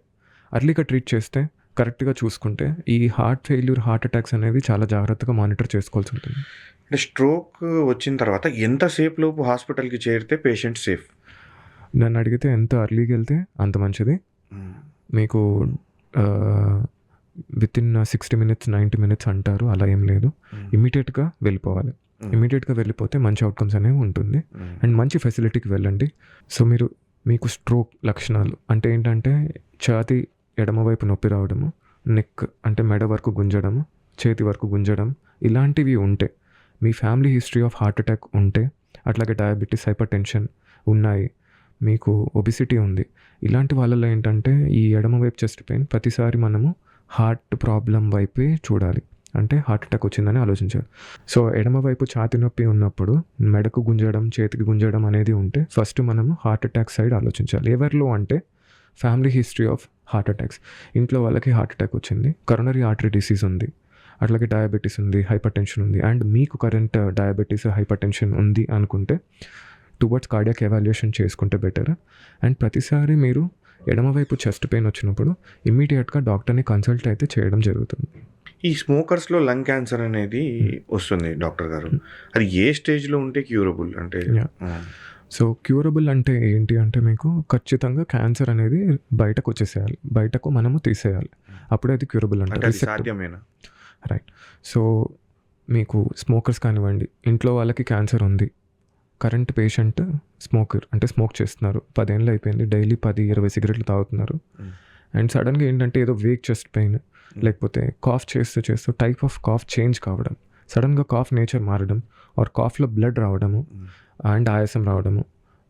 అర్లీగా ట్రీట్ చేస్తే, కరెక్ట్గా చూసుకుంటే ఈ హార్ట్ ఫెయిల్యూర్, హార్ట్ అటాక్స్ అనేవి చాలా జాగ్రత్తగా మానిటర్ చేసుకోవాల్సి ఉంటుంది. అంటే స్ట్రోక్ వచ్చిన తర్వాత ఎంతసేపు లోపు హాస్పిటల్కి చేరితే పేషెంట్ సేఫ్? నన్ను అడిగితే ఎంత అర్లీగా వెళ్తే అంత మంచిది. మీకు వితిన్ 60 minutes 90 minutes అంటారు, అలా ఏం లేదు. ఇమీడియట్గా వెళ్ళిపోవాలి. ఇమీడియట్గా వెళ్ళిపోతే మంచి అవుట్కమ్స్ అనేవి ఉంటుంది అండ్ మంచి ఫెసిలిటీకి వెళ్ళండి. సో మీకు స్ట్రోక్ లక్షణాలు అంటే ఏంటంటే ఛాతీ ఎడమవైపు నొప్పి రావడము, నెక్ అంటే మెడ వరకు గుంజడము, చేతి వరకు గుంజడం ఇలాంటివి ఉంటే, మీ family history of heart attack ఉంటే, అట్లాగే డయాబెటీస్, హైపర్ టెన్షన్ ఉన్నాయి, మీకు ఒబిసిటీ ఉంది, ఇలాంటి వాళ్ళలో ఏంటంటే ఈ ఎడమవైపు చెస్ట్ పెయిన్ ప్రతిసారి మనము హార్ట్ ప్రాబ్లం వైపే చూడాలి. అంటే హార్ట్ అటాక్ వచ్చిందని ఆలోచించాలి. సో ఎడమవైపు ఛాతి నొప్పి ఉన్నప్పుడు మెడకు గుంజడం, చేతికి గుంజడం అనేది ఉంటే ఫస్ట్ మనము హార్ట్ అటాక్ సైడ్ ఆలోచించాలి. ఎవరిలో అంటే family history of heart attacks, ఇంట్లో వాళ్ళకి హార్ట్ అటాక్ వచ్చింది, కరోనరీ ఆర్టరీ డిసీజ్ ఉంది, అట్లాగే డయాబెటీస్ ఉంది, హైపర్ టెన్షన్ ఉంది, అండ్ మీకు కరెంట్ డయాబెటీస్, హైపర్ టెన్షన్ ఉంది అనుకుంటే టువర్డ్స్ కార్డియాక్ ఎవాల్యుయేషన్ చేసుకుంటే బెటర్. అండ్ ప్రతిసారి మీరు ఎడమవైపు చెస్ట్ పెయిన్ వచ్చినప్పుడు ఇమ్మీడియట్గా డాక్టర్ని కన్సల్ట్ అయితే చేయడం జరుగుతుంది. ఈ స్మోకర్స్లో లంగ్ క్యాన్సర్ అనేది వస్తుంది డాక్టర్ గారు, అది ఏ స్టేజ్లో ఉంటే క్యూరబుల్ అంటే? సో క్యూరబుల్ అంటే ఏంటి అంటే మీకు ఖచ్చితంగా క్యాన్సర్ అనేది బయటకు వచ్చేసేయాలి, బయటకు మనము తీసేయాలి, అప్పుడే అది క్యూరబుల్ అంటే సాధ్యమేనా? రైట్. సో మీకు స్మోకర్స్ కానివ్వండి, ఇంట్లో వాళ్ళకి క్యాన్సర్ ఉంది, కరెంట్ పేషెంట్ స్మోకర్ అంటే స్మోక్ చేస్తున్నారు, 10 ఏళ్ళు అయిపోయింది, డైలీ 10-20 సిగరెట్లు తాగుతున్నారు, అండ్ సడన్గా ఏంటంటే ఏదో వీక్ చెస్ట్ పెయిన్, లేకపోతే కాఫ్ చేస్తూ టైప్ ఆఫ్ కాఫ్ చేంజ్ కావడం, సడన్గా కాఫ్ నేచర్ మారడం, ఆర్ కాఫ్లో బ్లడ్ రావడము అండ్ ఆయాసం రావడము,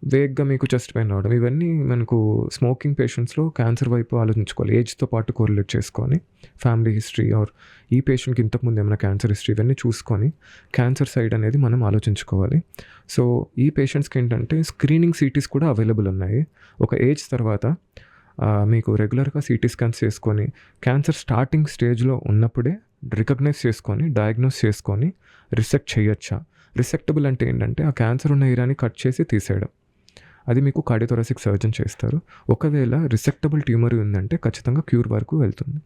వేగ్గా మీకు చెస్ట్ పెయిన్ రావడం, ఇవన్నీ మనకు స్మోకింగ్ పేషెంట్స్లో క్యాన్సర్ వైపు ఆలోచించుకోవాలి. ఏజ్తో పాటు కోరిలేట్ చేసుకొని ఫ్యామిలీ హిస్టరీ ఆర్ ఈ పేషెంట్కి ఇంతకుముందు ఏమైనా క్యాన్సర్ హిస్టరీ ఇవన్నీ చూసుకొని క్యాన్సర్ సైడ్ అనేది మనం ఆలోచించుకోవాలి. సో ఈ పేషెంట్స్కి ఏంటంటే స్క్రీనింగ్ సిటీస్ కూడా అవైలబుల్ ఉన్నాయి. ఒక ఏజ్ తర్వాత మీకు రెగ్యులర్గా సిటీ స్కాన్స్ చేసుకొని క్యాన్సర్ స్టార్టింగ్ స్టేజ్లో ఉన్నప్పుడే రికగ్నైజ్ చేసుకొని డయాగ్నోస్ చేసుకొని రిసెక్ట్ చేయొచ్చా. రిసెక్టబుల్ అంటే ఏంటంటే ఆ క్యాన్సర్ ఉన్న ఏరియాని కట్ చేసి తీసేయడం, అది మీకు కార్డియోథొరాసిక్ సర్జన్ చేస్తారు. ఒకవేళ రిసెక్టబుల్ ట్యూమర్ ఉందంటే ఖచ్చితంగా క్యూర్ వరకు వెళ్తుంది.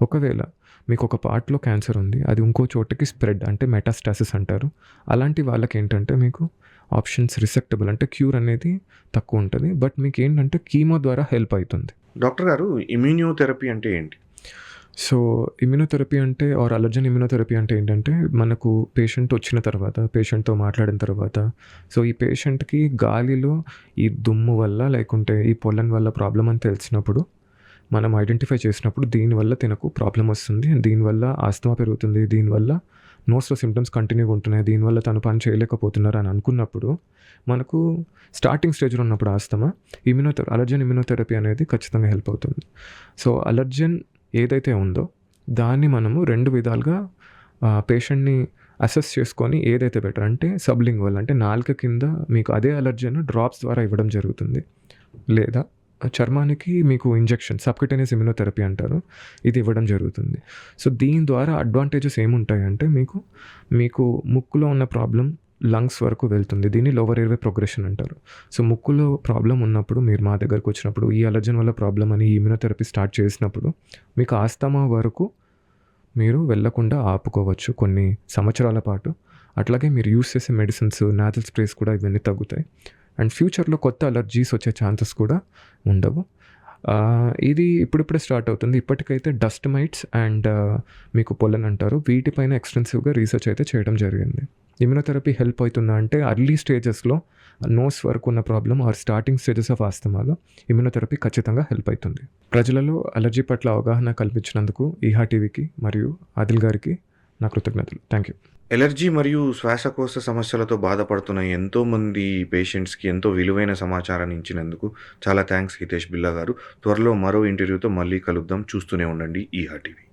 ఒకవేళ మీకు ఒక పార్ట్లో క్యాన్సర్ ఉంది, అది ఇంకో చోటుకి స్ప్రెడ్ అంటే మెటాస్టాసిస్ అంటారు, అలాంటి వాళ్ళకి ఏంటంటే మీకు ఆప్షన్స్ రిసెక్టబుల్ అంటే క్యూర్ అనేది తక్కువ ఉంటుంది, బట్ మీకు ఏంటంటే కీమో ద్వారా హెల్ప్ అవుతుంది. డాక్టర్ గారు, ఇమ్యూనియోథెరపీ అంటే ఏంటి? సో ఇమ్యూనోథెరపీ అంటే ఆర్ అలర్జన్ ఇమ్యూనోథెరపీ అంటే ఏంటంటే మనకు పేషెంట్ వచ్చిన తర్వాత, పేషెంట్తో మాట్లాడిన తర్వాత, సో ఈ పేషెంట్కి గాలిలో ఈ దుమ్ము వల్ల లేకుంటే ఈ పొలన్ వల్ల ప్రాబ్లం అని తెలిసినప్పుడు, మనం ఐడెంటిఫై చేసినప్పుడు దీనివల్ల తినకు ప్రాబ్లం వస్తుంది, దీనివల్ల ఆస్తమా పెరుగుతుంది, దీనివల్ల నోస్లో సిమ్టమ్స్ కంటిన్యూగా ఉంటున్నాయి, దీనివల్ల తను పని చేయలేకపోతున్నారు అని అనుకున్నప్పుడు, మనకు స్టార్టింగ్ స్టేజ్లో ఉన్నప్పుడు ఆస్తమా అలర్జన్ ఇమ్యూనోథెరపీ అనేది ఖచ్చితంగా హెల్ప్ అవుతుంది. సో అలర్జన్ ఏదైతే ఉందో దాన్ని మనము 2 విధాలుగా పేషెంట్ని అసెస్ చేసుకొని ఏదైతే బెటర్ అంటే సబ్లింగ్వల్ అంటే నాలుక కింద మీకు అదే అలర్జన్ డ్రాప్స్ ద్వారా ఇవ్వడం జరుగుతుంది, లేదా చర్మానికి మీకు ఇంజెక్షన్ సబ్క్యూటేనియస్ ఇమ్యూనోథెరపీ అంటారు, ఇది ఇవ్వడం జరుగుతుంది. సో దీని ద్వారా అడ్వాంటేజెస్ ఏముంటాయంటే మీకు ముక్కులో ఉన్న ప్రాబ్లం లంగ్స్ వరకు వెళ్తుంది, దీన్ని లోవర్ ఎయిర్వే ప్రోగ్రెషన్ అంటారు. సో ముక్కులో ప్రాబ్లం ఉన్నప్పుడు మీరు మా దగ్గరకు వచ్చినప్పుడు ఈ అలర్జన్ వల్ల ప్రాబ్లం అని ఈ ఇమ్యూనోథెరపీ స్టార్ట్ చేసినప్పుడు మీకు ఆస్తమా వరకు మీరు వెళ్ళకుండా ఆపుకోవచ్చు కొన్ని సంవత్సరాల పాటు. అట్లాగే మీరు యూస్ చేసే మెడిసిన్స్, నాజల్ స్ప్రేస్ కూడా ఇవన్నీ తగ్గుతాయి, అండ్ ఫ్యూచర్లో కొత్త అలర్జీస్ వచ్చే ఛాన్సెస్ కూడా ఉండవు. ఇది ఇప్పుడిప్పుడే స్టార్ట్ అవుతుంది. ఇప్పటికైతే డస్ట్ మైట్స్ అండ్ మీకు పొలన్ అంటారు, వీటిపైన ఎక్స్టెన్సివ్గా రీసెర్చ్ అయితే చేయడం జరిగింది. ఇమ్యూనోథెరపీ హెల్ప్ అవుతుందా అంటే అర్లీ స్టేజెస్లో నోస్ వరకు ఉన్న problem or starting stages of ఆస్తమాలో ఇమ్యూనోథెరపీ ఖచ్చితంగా హెల్ప్ అవుతుంది. ప్రజలలో అలర్జీ పట్ల అవగాహన కల్పించినందుకు ఈహా టీవీకి మరియు ఆదిల్ గారికి నా కృతజ్ఞతలు. Thank you. ఎలర్జీ మరియు శ్వాసకోశ సమస్యలతో బాధపడుతున్న ఎంతోమంది పేషెంట్స్కి ఎంతో విలువైన సమాచారాన్ని ఇచ్చినందుకు చాలా థ్యాంక్స్ హితేష్ బిల్లా గారు. త్వరలో మరో ఇంటర్వ్యూతో మళ్ళీ కలుద్దాం. చూస్తూనే ఉండండి ఈహా టీవీ.